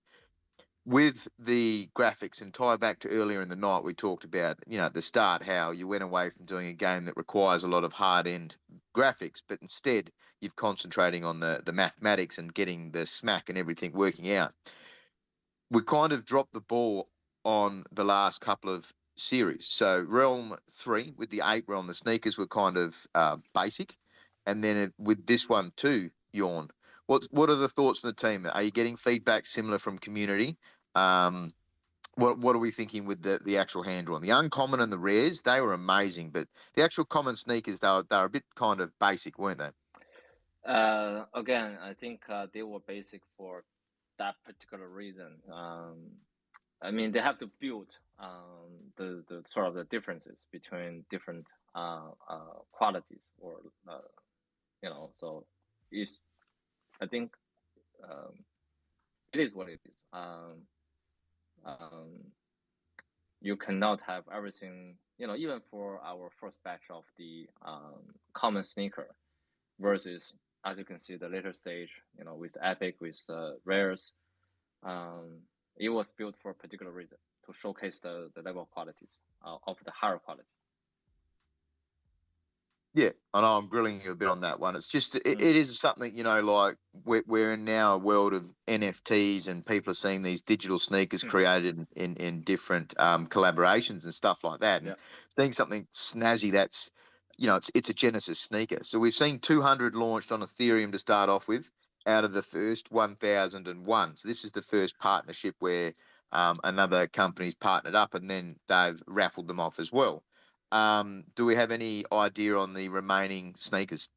with the graphics, and tie back to earlier in the night, we talked about, at the start, how you went away from doing a game that requires a lot of hard-end graphics, but instead you're concentrating on the mathematics and getting the smack and everything working out. We kind of dropped the ball on the last couple of series. So Realm 3 with the 8 Realm, the sneakers were kind of basic. And then with this one too, Yawn, what are the thoughts from the team? Are you getting feedback similar from community? What are we thinking with the actual hand-drawn? The uncommon and the rares, they were amazing, but the actual common sneakers, they were a bit kind of basic, weren't they?
Again, I think they were basic for that particular reason. I mean, they have to build the sort of the differences between different qualities, or so it's, I think it is what it is. You cannot have everything, even for our first batch of the common sneaker versus, as you can see, the later stage, with Epic, with rares, it was built for a particular reason, to showcase the level of qualities of the higher quality.
Yeah, I know I'm grilling you a bit on that one. It's just, it is something, like we're in now a world of NFTs, and people are seeing these digital sneakers created in different collaborations and stuff like that. And seeing something snazzy that's, it's a Genesis sneaker. So we've seen 200 launched on Ethereum to start off with, out of the first 1,001. So this is the first partnership where another company's partnered up, and then they've raffled them off as well. Do we have any idea on the remaining sneakers?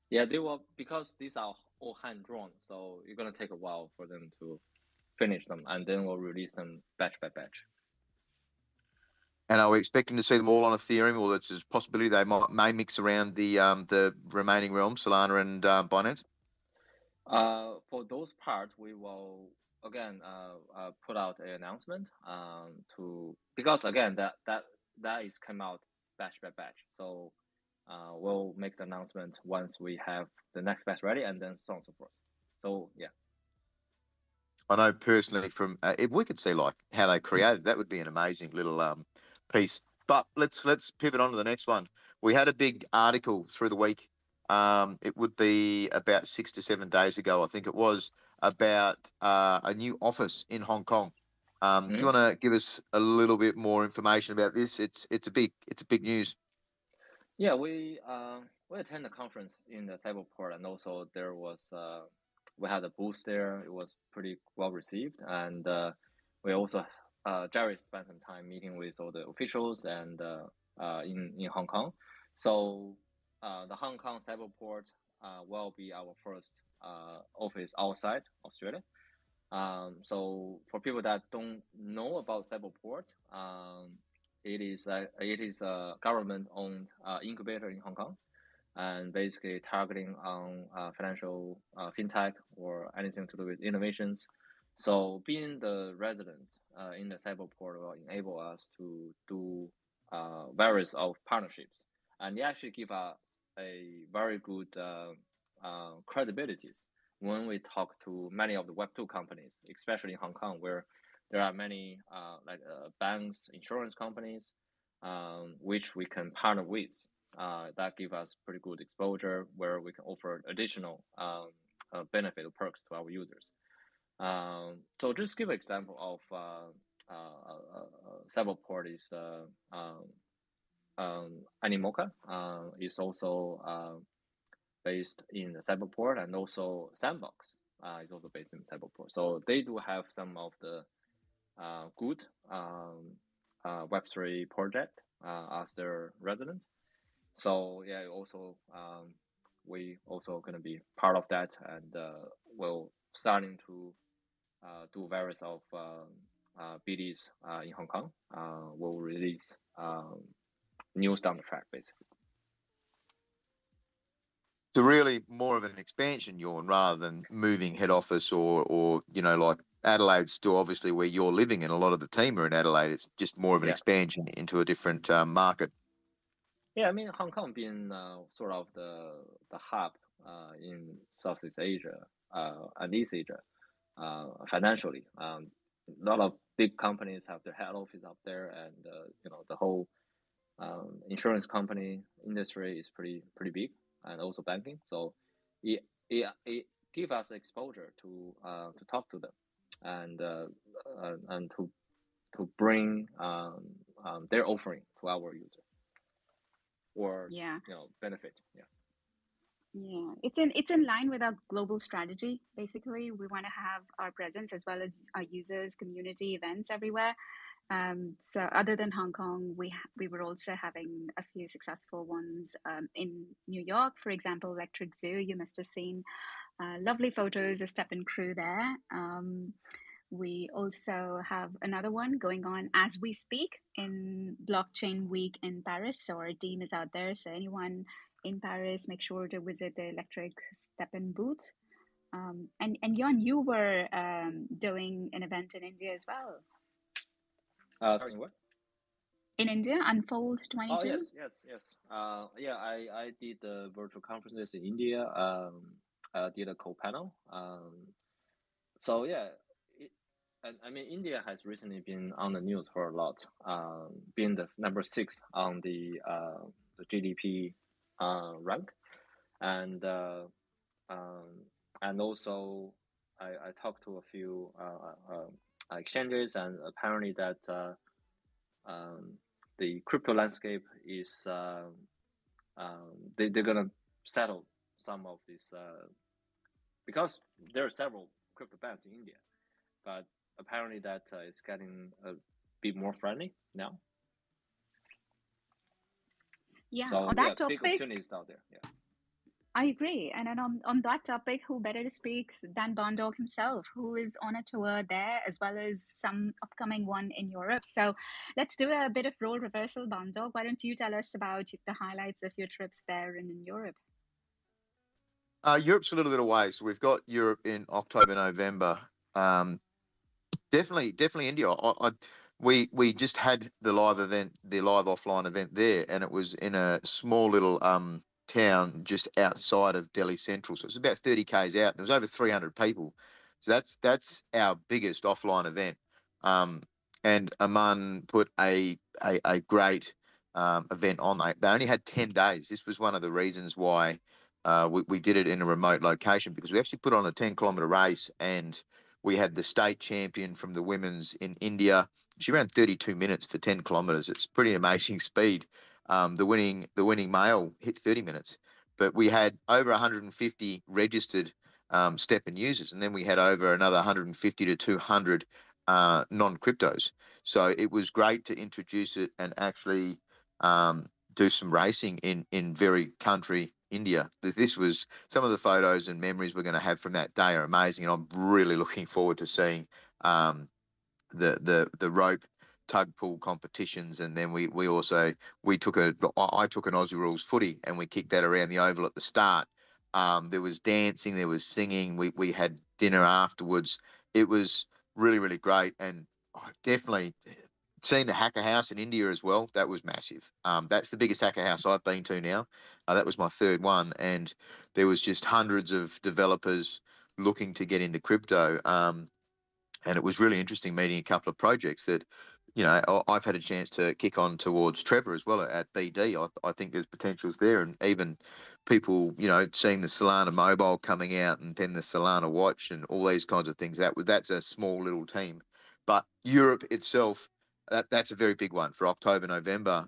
Yeah, they will, because these are all hand drawn, so it's gonna take a while for them to finish them, and then we'll release them batch by batch.
And are we expecting to see them all on Ethereum, or there's a possibility they may mix around the remaining realms, Solana and Binance?
For those parts, we will again put out an announcement because again that is come out batch by batch. So we'll make the announcement once we have the next batch ready, and then so on and so forth. So yeah.
I know personally from if we could see like how they created, that would be an amazing little piece. But let's pivot on to the next one. We had a big article through the week. It would be about 6 to 7 days ago, I think it was, about a new office in Hong Kong. Do you want to give us a little bit more information about this? It's a big news.
Yeah, we attended the conference in the Cyberport, and also there was we had a booth there. It was pretty well received, and we also Jerry spent some time meeting with all the officials and in Hong Kong. So the Hong Kong Cyberport will be our first office outside Australia. So for people that don't know about Cyberport, it is a government-owned incubator in Hong Kong, and basically targeting on financial fintech or anything to do with innovations. So being the resident in the Cyberport will enable us to do various of partnerships, and they actually give us a very good credibilities when we talk to many of the Web2 companies, especially in Hong Kong, where there are many banks, insurance companies, which we can partner with. That give us pretty good exposure where we can offer additional benefit or perks to our users. So just give an example of Cyberport is Animoca is also based in the Cyberport, and also Sandbox is also based in Cyberport. So they do have some of the good Web3 project as their resident. So yeah, also we also going to be part of that, and we'll starting to do various of BDs in Hong Kong. We'll release news down the track basically.
So really more of an expansion, Yawn, rather than moving head office or like Adelaide's still obviously where you're living, and a lot of the team are in Adelaide. It's just more of an expansion into a different market.
Yeah, I mean Hong Kong being sort of the hub in Southeast Asia and East Asia financially. A lot of big companies have their head office up there, and the whole insurance company industry is pretty big, and also banking. So it gives us exposure to talk to them, and to bring their offering to our user, or benefit.
Yeah, it's in line with our global strategy. Basically, we want to have our presence as well as our users, community events everywhere. So other than Hong Kong, we were also having a few successful ones in New York, for example, Electric Zoo. You must have seen lovely photos of STEPN crew there. We also have another one going on as we speak in Blockchain Week in Paris. So our team is out there. So anyone in Paris, make sure to visit the Electric STEPN booth. And Yawn, you were doing an event in India as well.
Sorry, what?
In India, Unfold 22?
Oh, yes. Yeah, I did the virtual conferences in India. Did a co-panel. So yeah, I mean, India has recently been on the news for a lot, being the number 6 on the GDP rank, and also I talked to a few exchanges, and apparently that the crypto landscape is they're gonna settle some of this because there are several crypto banks in India, but apparently that is getting a bit more friendly now.
Yeah,
so
on that topic,
big opportunities out there. Yeah.
I agree. And then on that topic, who better to speak than Bondog himself, who is on a tour there as well as some upcoming one in Europe. So let's do a bit of role reversal, Bondog. Why don't you tell us about the highlights of your trips there and in Europe?
Europe's a little bit away, so we've got Europe in October, November. Definitely India. We just had the live event, the live offline event there, and it was in a small little town just outside of Delhi Central. So it's about 30 k's out. There was over 300 people. So that's our biggest offline event. And Aman put a great event on. They only had 10 days. This was one of the reasons why we did it in a remote location, because we actually put on a 10-kilometer race, and we had the state champion from the women's in India. She ran 32 minutes for 10 kilometers. It's pretty amazing speed. The winning male hit 30 minutes, but we had over 150 registered STEPN users, and then we had over another 150 to 200 non-cryptos. So it was great to introduce it and actually do some racing in very country India. This was some of the photos and memories we're going to have from that day are amazing, and I'm really looking forward to seeing the rope tug pull competitions. And then I took an Aussie rules footy, and we kicked that around the oval at the start. There was dancing, there was singing. We had dinner afterwards. It was really great, and definitely seeing the hacker house in India as well. That was massive. That's the biggest hacker house I've been to now. That was my third one, and there was just hundreds of developers looking to get into crypto. And it was really interesting meeting a couple of projects that, I've had a chance to kick on towards Trevor as well at BD. I think there's potentials there, and even people, seeing the Solana mobile coming out, and then the Solana watch and all these kinds of things. That's a small little team, but Europe itself, that's a very big one for October, November.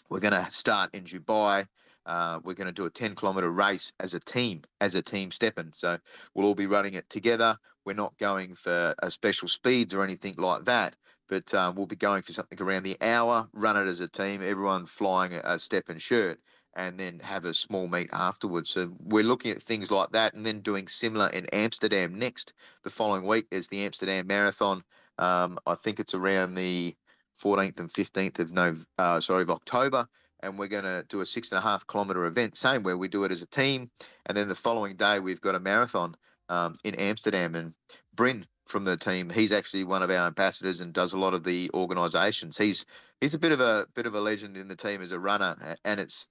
We're going to start in Dubai. We're going to do a 10-kilometer race as a team STEPN. So we'll all be running it together. We're not going for a special speeds or anything like that, but we'll be going for something around the hour, run it as a team, everyone flying a STEPN shirt, and then have a small meet afterwards. So we're looking at things like that, and then doing similar in Amsterdam next. The following week is the Amsterdam Marathon. I think it's around the 14th and 15th of October, and we're going to do a 6.5-kilometer event, same where we do it as a team, and then the following day we've got a marathon in Amsterdam. And Bryn from the team, he's actually one of our ambassadors and does a lot of the organisations. He's a bit of a legend in the team as a runner, and it's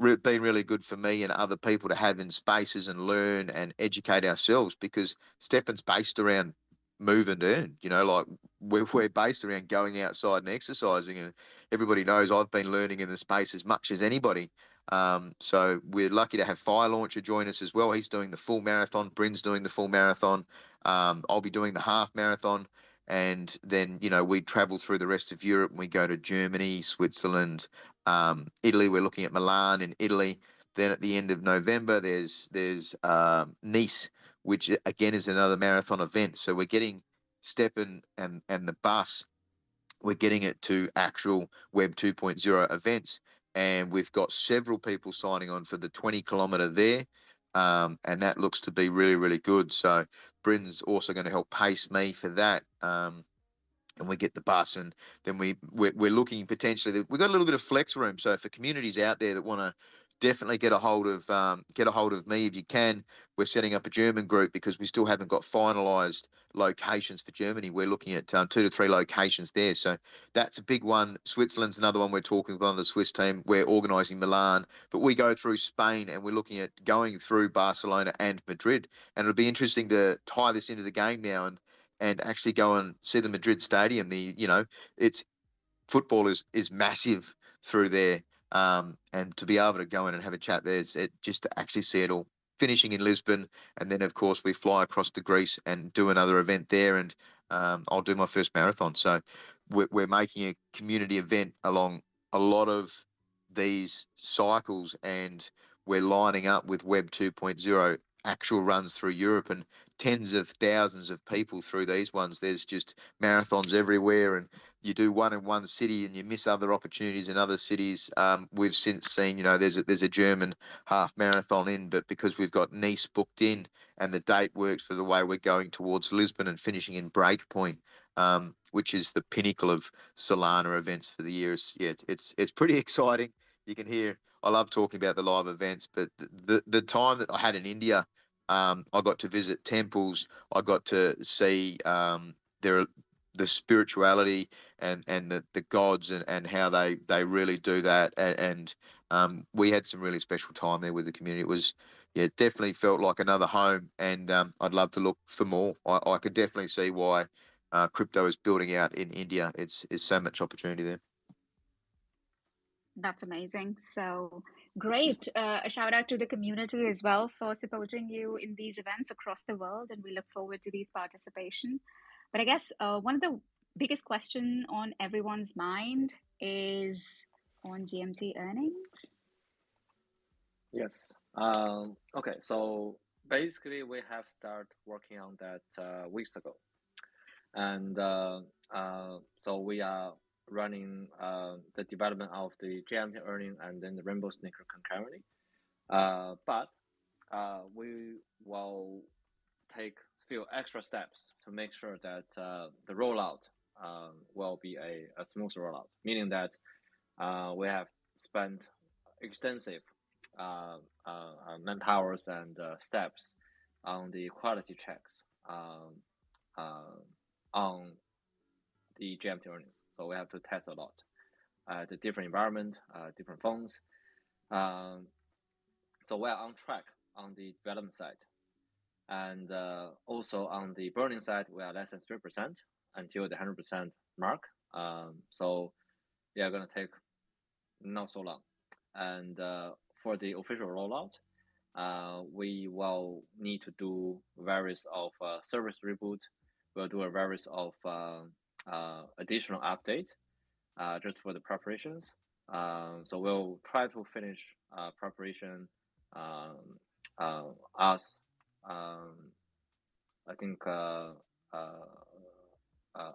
been really good for me and other people to have in spaces and learn and educate ourselves, because STEPN's based around move and earn. Like we're based around going outside and exercising, and everybody knows I've been learning in the space as much as anybody. So we're lucky to have Fire Launcher join us as well. He's doing the full marathon. Bryn's doing the full marathon. I'll be doing the half marathon, and then we travel through the rest of Europe, and we go to Germany, Switzerland, Italy. We're looking at Milan in Italy. Then at the end of November, there's Nice, which again is another marathon event. So we're getting STEPN and the bus, we're getting it to actual Web 2.0 events, and we've got several people signing on for the 20-kilometer there, and that looks to be really good. So Bryn's also going to help pace me for that. And we get the bus, and then we're looking potentially that we've got a little bit of flex room. So for communities out there that want to definitely get a hold of me if you can. We're setting up a German group because we still haven't got finalised locations for Germany. We're looking at 2 to 3 locations there, so that's a big one. Switzerland's another one we're talking with on the Swiss team. We're organising Milan, but we go through Spain, and we're looking at going through Barcelona and Madrid. And it'll be interesting to tie this into the game now and actually go and see the Madrid stadium. It's football is massive through there. And to be able to go in and have a chat there, just to actually see it all. Finishing in Lisbon, and then of course we fly across to Greece and do another event there, and I'll do my first marathon. So we're making a community event along a lot of these cycles, and we're lining up with Web 2.0 actual runs through Europe and tens of thousands of people through these ones. There's just marathons everywhere, and you do one in one city and you miss other opportunities in other cities. We've since seen, there's a German half marathon in, but because we've got Nice booked in and the date works for the way we're going towards Lisbon and finishing in Breakpoint, which is the pinnacle of Solana events for the year. It's pretty exciting. You can hear I love talking about the live events, but the time that I had in India, I got to visit temples. I got to see the spirituality and the gods and how they really do that. And we had some really special time there with the community. It was, it definitely felt like another home, and I'd love to look for more. I could definitely see why crypto is building out in India. It's so much opportunity there.
That's amazing. So great. A shout out to the community as well for supporting you in these events across the world, and we look forward to these participation. But I guess one of the biggest question on everyone's mind is on GMT earnings.
Yes. Okay. So basically, we have started working on that weeks ago, and so we are running the development of the GMT earning and then the Rainbow Sneaker concurrently. But we will take few extra steps to make sure that the rollout will be a smooth rollout, meaning that we have spent extensive manpowers and steps on the quality checks on the GMT earnings. So we have to test a lot, the different environment, different phones. So we are on track on the development side. And also on the burning side, we are less than 3% until the 100% mark. So they are going to take not so long. And for the official rollout, we will need to do various of service reboot. We'll do a various of additional update just for the preparations. So we'll try to finish preparation as I think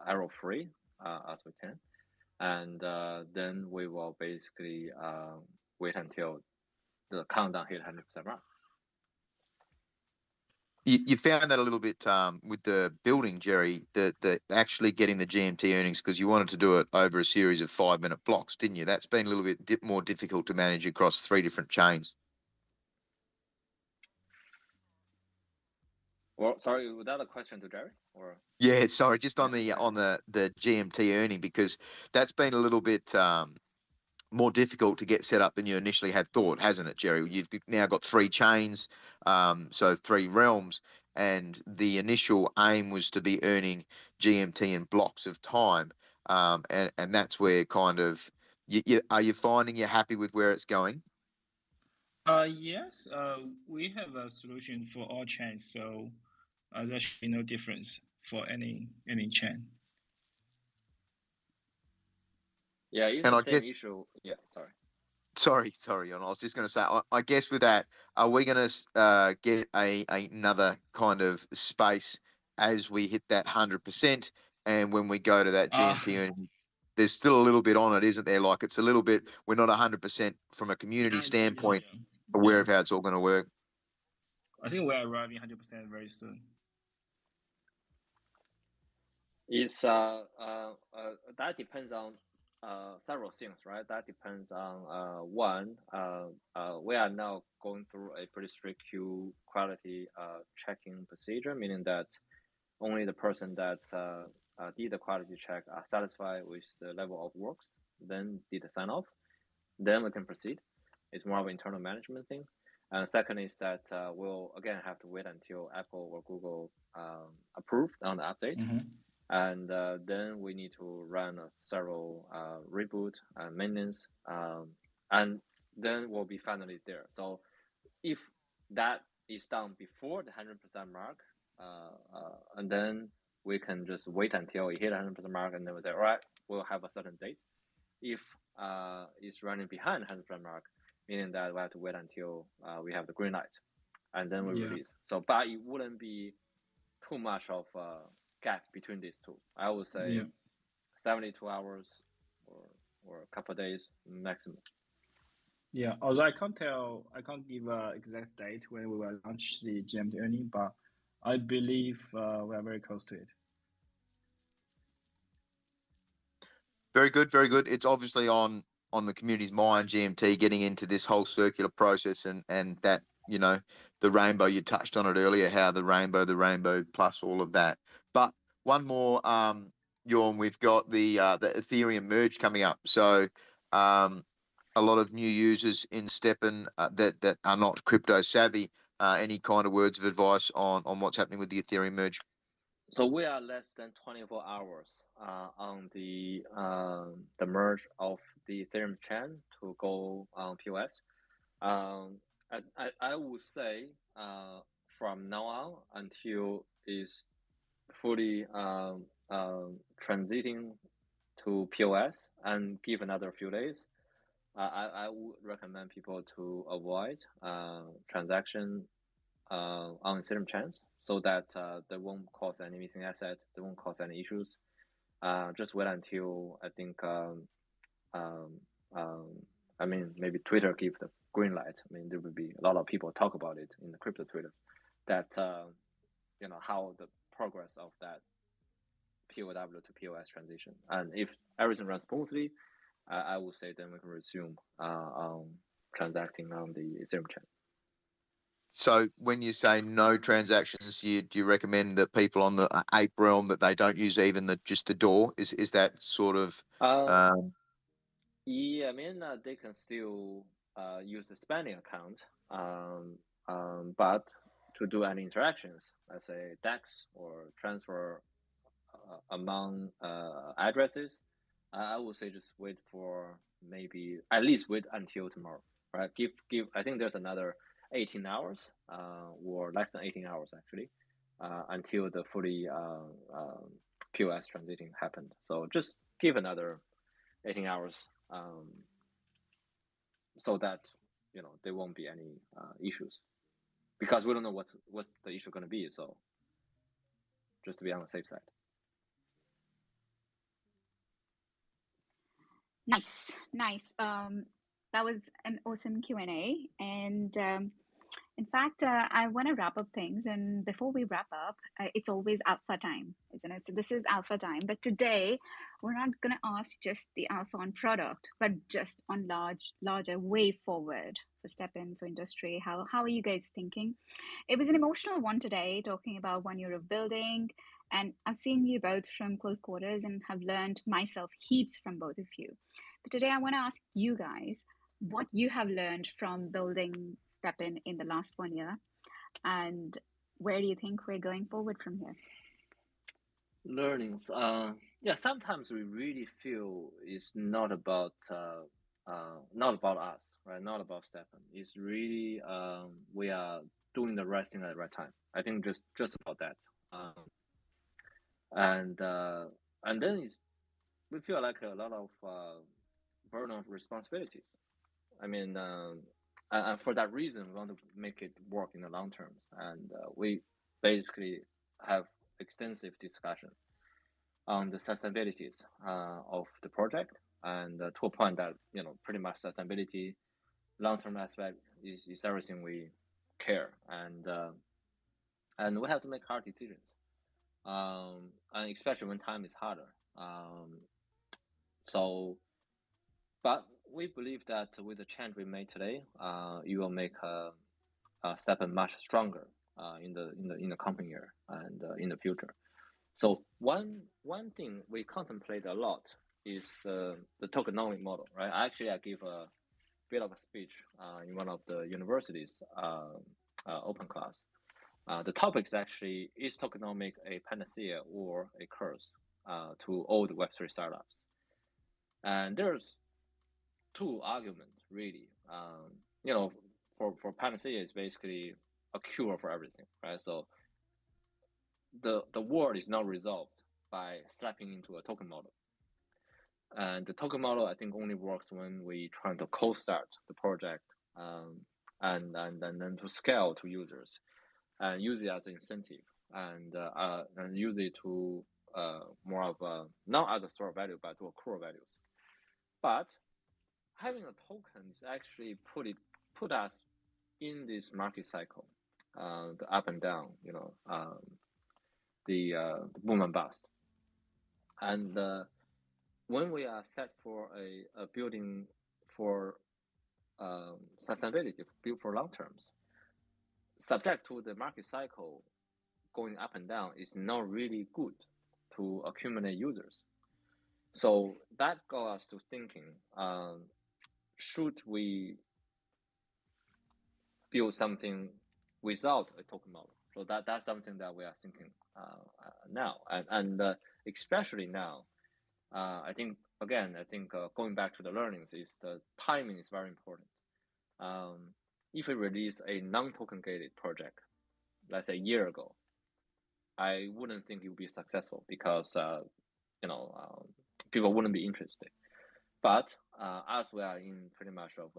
error free as we can, and then we will basically wait until the countdown hit 100% mark.
You found that a little bit with the building, Jerry, the actually getting the GMT earnings, because you wanted to do it over a series of 5-minute blocks, didn't you? That's been a little bit more difficult to manage across 3 different chains.
Well, sorry, was that a question to Jerry? Or
yeah, sorry, just on the GMT earning, because that's been a little bit more difficult to get set up than you initially had thought, hasn't it, Jerry? You've now got 3 chains, so 3 realms, and the initial aim was to be earning GMT in blocks of time, and that's where kind of are you finding you're happy with where it's going?
Yes, we have a solution for all chains, so there should be no difference for any chain.
Yeah, it's the same issue. Yeah, sorry.
Sorry, Yawn. I was just going to say, I guess with that, are we going to get another kind of space as we hit that 100%, and when we go to that GMT earning, there's still a little bit on it, isn't there? Like it's a little bit, we're not 100% from a community standpoint aware of how it's all going to work.
I think we're arriving 100% very soon.
It's that depends on several things, right? That depends on one, we are now going through a pretty strict Q quality checking procedure, meaning that only the person that did the quality check are satisfied with the level of works, then did the sign off, then we can proceed. It's more of an internal management thing. And second is that we'll again have to wait until Apple or Google approve on the update. And then we need to run several reboot and maintenance, and then we'll be finally there. So if that is done before the 100% mark, and then we can just wait until we hit 100% mark, and then we say, all right, we'll have a certain date. If it's running behind 100% mark, meaning that we have to wait until we have the green light, and then we release. So, but it wouldn't be too much of a gap between these two. I would say 72 hours or a couple of days maximum.
Yeah, although I can't give an exact date when we will launch the GMT earning, but I believe we are very close to it.
Very good, very good. It's obviously on the community's mind, GMT, getting into this whole circular process and that, you know, the rainbow, you touched on it earlier, how the rainbow plus all of that. But one more, Yawn, we've got the Ethereum merge coming up. So a lot of new users in STEPN that are not crypto savvy. Any kind of words of advice on what's happening with the Ethereum merge?
So we are less than 24 hours on the merge of the Ethereum chain to go on POS. I would say from now on until it's fully transiting to POS and give another few days, I would recommend people to avoid transaction on Ethereum chains so that they won't cause any missing asset, they won't cause any issues. Just wait until I think I mean maybe Twitter give the green light. I mean there will be a lot of people talk about it in the crypto Twitter that you know how the progress of that POW to POS transition, and if everything runs smoothly, I would say then we can resume transacting on the Ethereum chain.
So when you say no transactions, do you recommend that people on the ape realm that they don't use even just the door? Is that sort of?
Yeah, I mean they can still use the spending account, but to do any interactions, let's say DEX or transfer among addresses, I would say just wait for maybe at least wait until tomorrow, right? Give. I think there's another 18 hours, or less than 18 hours actually, until the fully POS transiting happened. So just give another 18 hours, so that you know there won't be any issues, because we don't know what's the issue going to be. So just to be on the safe side.
Nice. That was an awesome Q&A, and in fact, I want to wrap up things. And before we wrap up, it's always alpha time, isn't it? So this is alpha time. But today, we're not going to ask just the alpha on product, but just on larger way forward for STEPN, for industry. How are you guys thinking? It was an emotional one today, talking about 1 year of building. And I've seen you both from close quarters and have learned myself heaps from both of you. But today, I want to ask you guys what you have learned from building STEPN in the last 1 year, and where do you think we're going forward from here?
Learnings. Yeah, sometimes we really feel it's not about us, right? Not about Stephen. It's really we are doing the right thing at the right time. I think just about that. And then we feel like a lot of burden of responsibilities. I mean, and for that reason, we want to make it work in the long term. And we basically have extensive discussion on the sustainabilities of the project, and to a point that you know pretty much sustainability, long-term aspect is everything we care, and we have to make hard decisions, and especially when time is harder. But we believe that with the change we made today, it will make STEPN much stronger in the coming year and in the future. So one thing we contemplate a lot is the tokenomic model, right? Actually, I gave a bit of a speech in one of the universities open class. The topic is actually, is tokenomic a panacea or a curse to all the Web3 startups? And there's two arguments really. You know, for panacea is basically a cure for everything, right? So the world is not resolved by slapping into a token model. And the token model, I think, only works when we try to co-start the project and then to scale to users and use it as an incentive and use it to more of not as a store of value, but to accrue values. But having a token is actually put us in this market cycle, the up and down, the boom and bust. And when we are set for a building for sustainability, built for long terms, subject to the market cycle going up and down is not really good to accumulate users. So that got us to thinking, should we build something without a token model? So that's something that we are thinking now, and especially now, I think going back to the learnings is the timing is very important. If we release a non-token gated project, let's say a year ago, I wouldn't think it would be successful because people wouldn't be interested. But as we are in pretty much of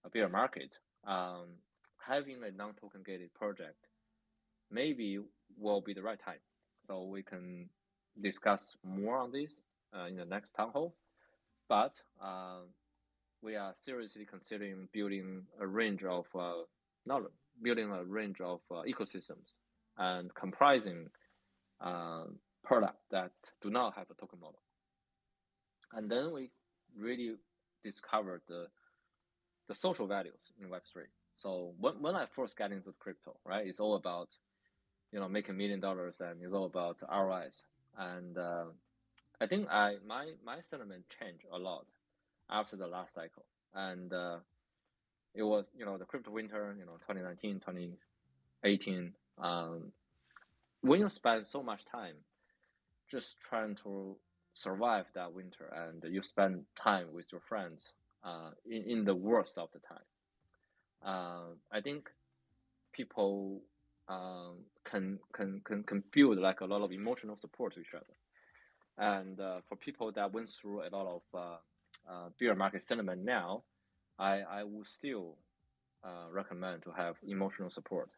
a bear market, having a non-token gated project maybe will be the right time. So we can discuss more on this in the next town hall. But we are seriously considering building a range of ecosystems and comprising products that do not have a token model. And then we really discovered the social values in Web3. So when I first got into crypto, right, it's all about making $1 million, and it's all about ROIs. And I think my sentiment changed a lot after the last cycle, and it was the crypto winter, 2019, 2018. When you spend so much time just trying to survive that winter, and you spend time with your friends in the worst of the time, I think people can build like a lot of emotional support to each other. And for people that went through a lot of bear market sentiment now, I would still recommend to have emotional support.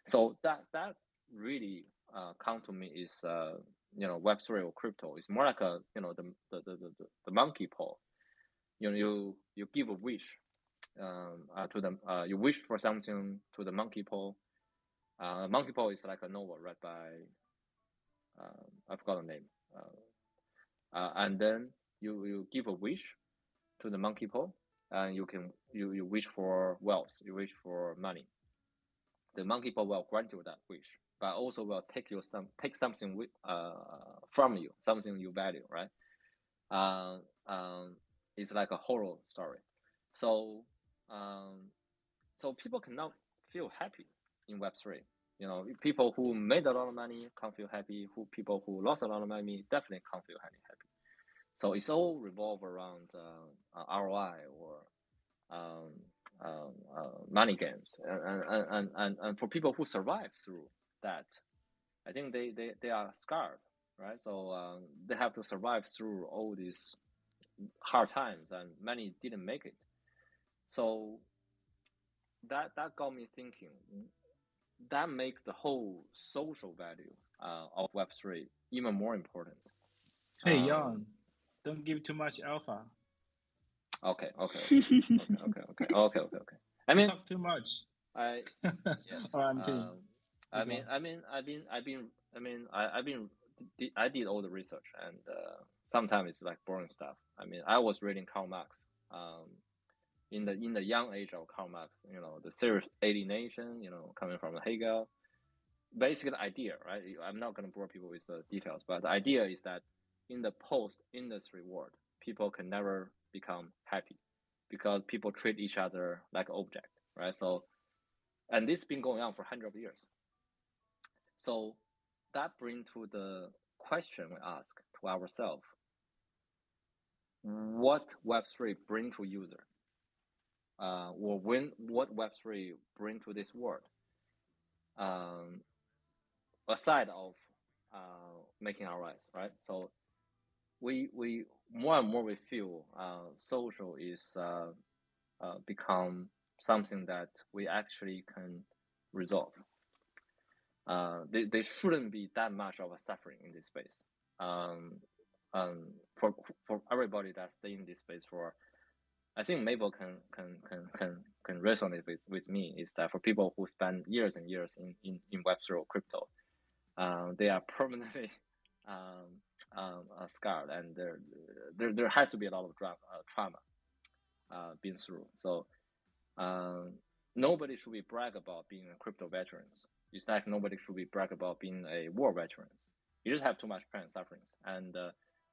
So that really come to me is Web3 or crypto. It's more like a the monkey paw. You give a wish to them. You wish for something to the monkey paw. Monkey paw is like a novel read by I forgot the name. And then you give a wish to the monkey paw, and you wish for wealth. You wish for money. The monkey paw will grant you that wish, but also will take something from you, something you value, right? It's like a horror story. So people cannot feel happy in Web3. People who made a lot of money can't feel happy. People who lost a lot of money definitely can't feel happy. So it's all revolve around ROI or money gains, and for people who survive through that, I think they are scarred, right? So they have to survive through all these hard times, and many didn't make it. So that got me thinking. That makes the whole social value of Web3 even more important.
Hey, Yawn, don't give too much alpha.
Okay. I mean,
talk too much.
Yes.
Oh, I'm kidding.
I did all the research, and sometimes it's like boring stuff. I mean, I was reading Karl Marx. In the young age of Karl Marx, the serious alienation, coming from Hegel. Basically, the idea, right? I'm not going to bore people with the details, but the idea is that in the post-industry world, people can never become happy because people treat each other like an object, right? So, and this has been going on for hundreds of years. So that brings to the question we ask to ourselves: what Web3 bring to user? Or what Web3 bring to this world, aside of making our rights, right? So we more and more we feel social is become something that we actually can resolve. They shouldn't be that much of a suffering in this space. For everybody that's staying in this space for, I think Mabel can resonate with me, is that for people who spend years and years in Web3 or crypto, they are permanently scarred, and there has to be a lot of trauma been through. So nobody should be brag about being a crypto veterans. It's like nobody should be brag about being a war veterans. You just have too much pain and sufferings. And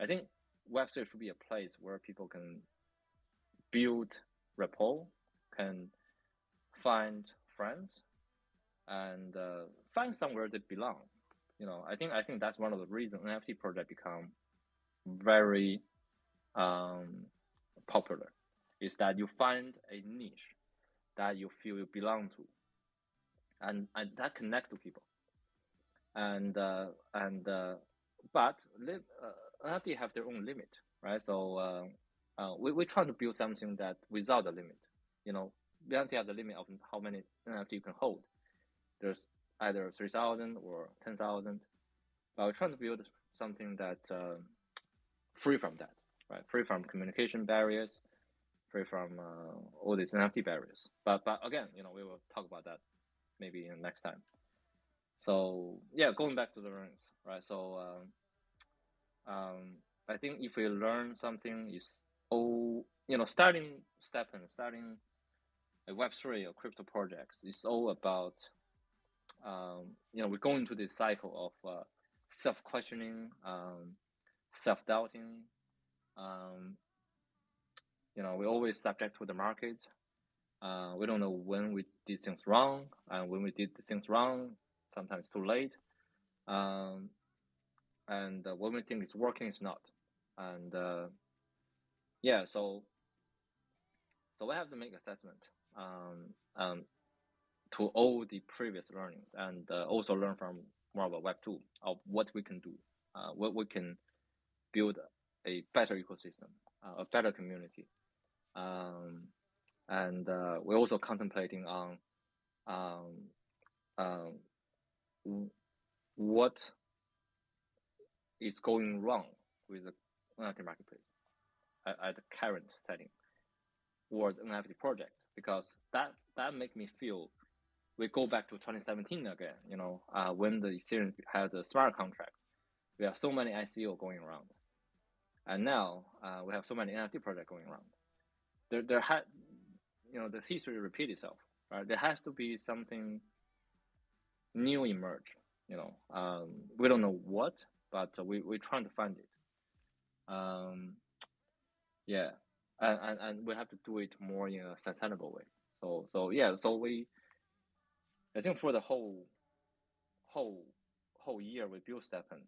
I think Web3 should be a place where people can build rapport, can find friends, and find somewhere they belong. You know, I think that's one of the reasons NFT project become very popular, is that you find a niche that you feel you belong to, and that connect to people. But NFT have their own limit, right? So we're trying to build something that without a limit. You know, NFT have the limit of how many NFT you can hold. There's either 3,000 or 10,000, but we're trying to build something that free from that, right? Free from communication barriers, free from all these NFT barriers. But again, you know, we will talk about that maybe next time. So yeah, going back to the learnings, right? So I think if we learn something, is starting STEPN, starting a Web3 or crypto projects, it's all about we go into this cycle of self-questioning, self-doubting. We're always subject to the market. We don't know when we did things wrong, and when we did the things wrong, sometimes too late. And when we think it's working, it's not. And so we have to make assessment to all the previous learnings, and also learn from more about Web2 of what we can do, what we can build a better ecosystem, a better community. And we're also contemplating on what is going wrong with the NFT marketplace at the current setting, or the NFT project, because that make me feel we go back to 2017 again. When the Ethereum had the smart contract, we have so many ICO going around, and now we have so many NFT projects going around. The history repeat itself, right? There has to be something new emerge. We don't know what, but we're trying to find it. And we have to do it more in a sustainable way. So I think for the whole year we built STEPN,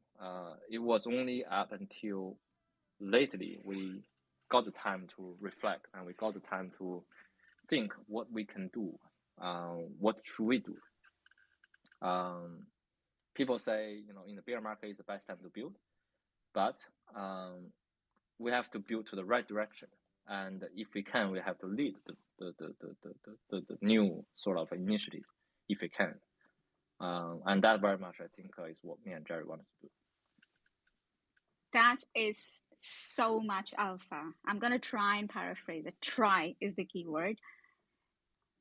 it was only up until lately we got the time to reflect, and we got the time to think what we can do, what should we do. People say, in the bear market is the best time to build, but we have to build to the right direction, and if we can, we have to lead the new sort of initiative if we can, and that very much I think is what me and Jerry wanted to do.
That is so much alpha. I'm going to try and paraphrase it. Try is the key word.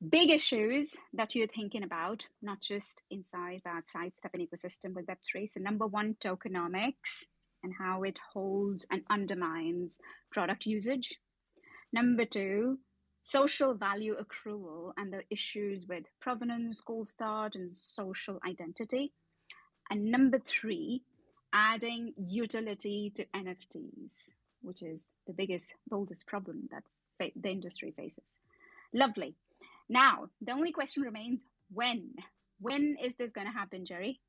Big issues that you're thinking about, not just inside but outside STEPN ecosystem with Web3. So number one, tokenomics and how it holds and undermines product usage. Number two, social value accrual and the issues with provenance, gold start, and social identity. And number three, adding utility to NFTs, which is the biggest, boldest problem that the industry faces. Lovely. Now, the only question remains, when? When is this going to happen, Jerry?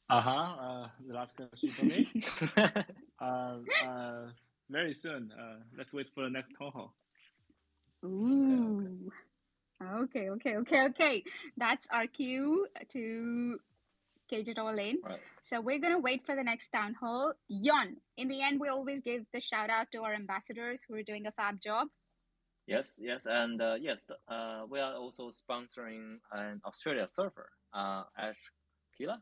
The last question for me. Very soon. Let's wait for the next Townhall.
Ooh. Okay. That's our cue to cage it all in.
Right.
So we're going to wait for the next Townhall. Yawn, in the end, we always give the shout out to our ambassadors who are doing a fab job.
Yes, yes, and yes, we are also sponsoring an Australia surfer, Ash Kila.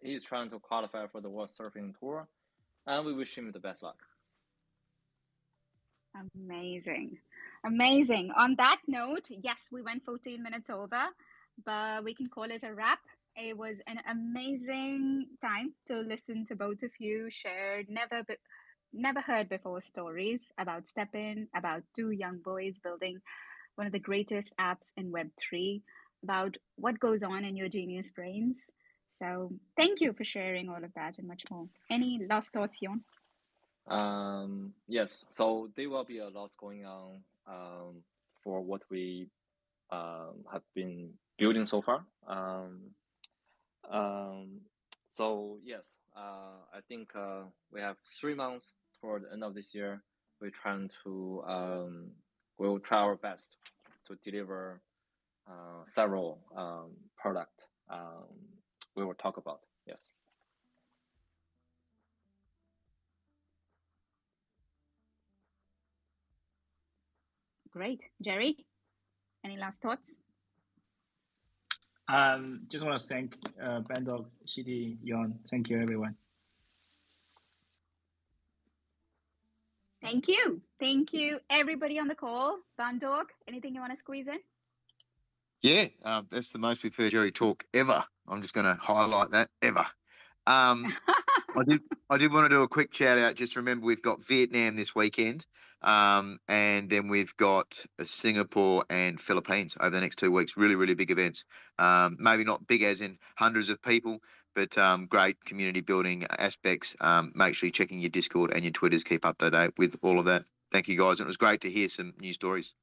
He's trying to qualify for the World Surfing Tour, and we wish him the best luck.
Amazing. Amazing. On that note, yes, we went 14 minutes over, but we can call it a wrap. It was an amazing time to listen to both of you share never heard before stories about STEPN, about two young boys building one of the greatest apps in Web3, about what goes on in your genius brains. So thank you for sharing all of that and much more. Any last thoughts, Yawn?
Yes, so there will be a lot going on for what we have been building so far. So yes, I think we have 3 months toward the end of this year. We're trying to we'll try our best to deliver several product we will talk about. Yes.
Great. Jerry, any last thoughts?
Just want to thank Bandog, Shiti, Yawn. Thank you, everyone.
Thank you. Thank you, everybody on the call. Bandog, anything you want to squeeze in?
Yeah, that's the most we've heard Jerry talk ever. I'm just going to highlight that ever. I did want to do a quick shout out. Just remember, we've got Vietnam this weekend, and then we've got Singapore and Philippines over the next 2 weeks. Really, really big events. Maybe not big as in hundreds of people, but great community building aspects. Make sure you're checking your Discord and your Twitters. Keep up to date with all of that. Thank you, guys. It was great to hear some new stories.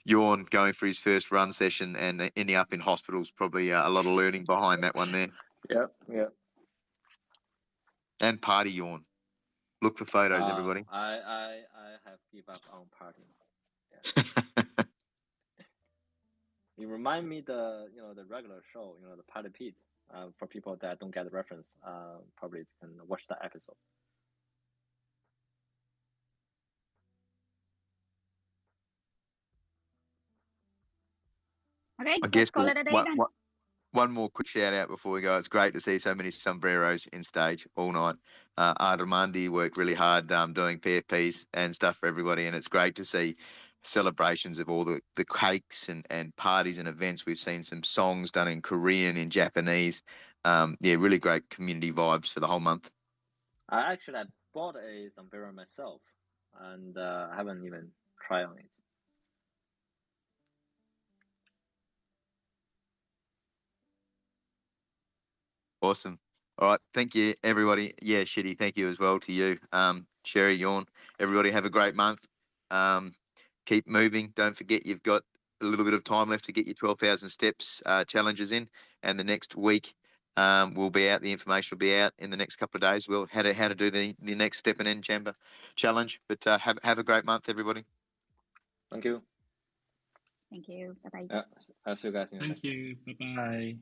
Yawn going for his first run session and ending up in hospitals. Probably a lot of learning behind that one there.
Yeah, yeah.
And party Yawn. Look for photos, everybody.
I have give up on partying. Yeah. You remind me the regular show, the Party Pete. For people that don't get the reference, probably can watch that episode.
Okay,
I
let's
guess
call it a day then.
One more quick shout out before we go. It's great to see so many sombreros in stage all night. Armandi worked really hard doing PFPs and stuff for everybody, and it's great to see celebrations of all the cakes and parties and events. We've seen some songs done in Korean, in Japanese. Yeah, really great community vibes for the whole month.
I bought a sombrero myself, and I haven't even tried on it.
Awesome. All right. Thank you, everybody. Yeah, Shitty, thank you as well to you. Sherry, Yawn, everybody have a great month. Keep moving. Don't forget you've got a little bit of time left to get your 12,000 steps challenges in. And the next week will be out. The information will be out in the next couple of days. We'll how to do the next Step and End Chamber challenge. But have a great month, everybody.
Thank you.
Thank you. Bye-bye.
Yeah, I'll see you guys in the
Thank you. Bye-bye.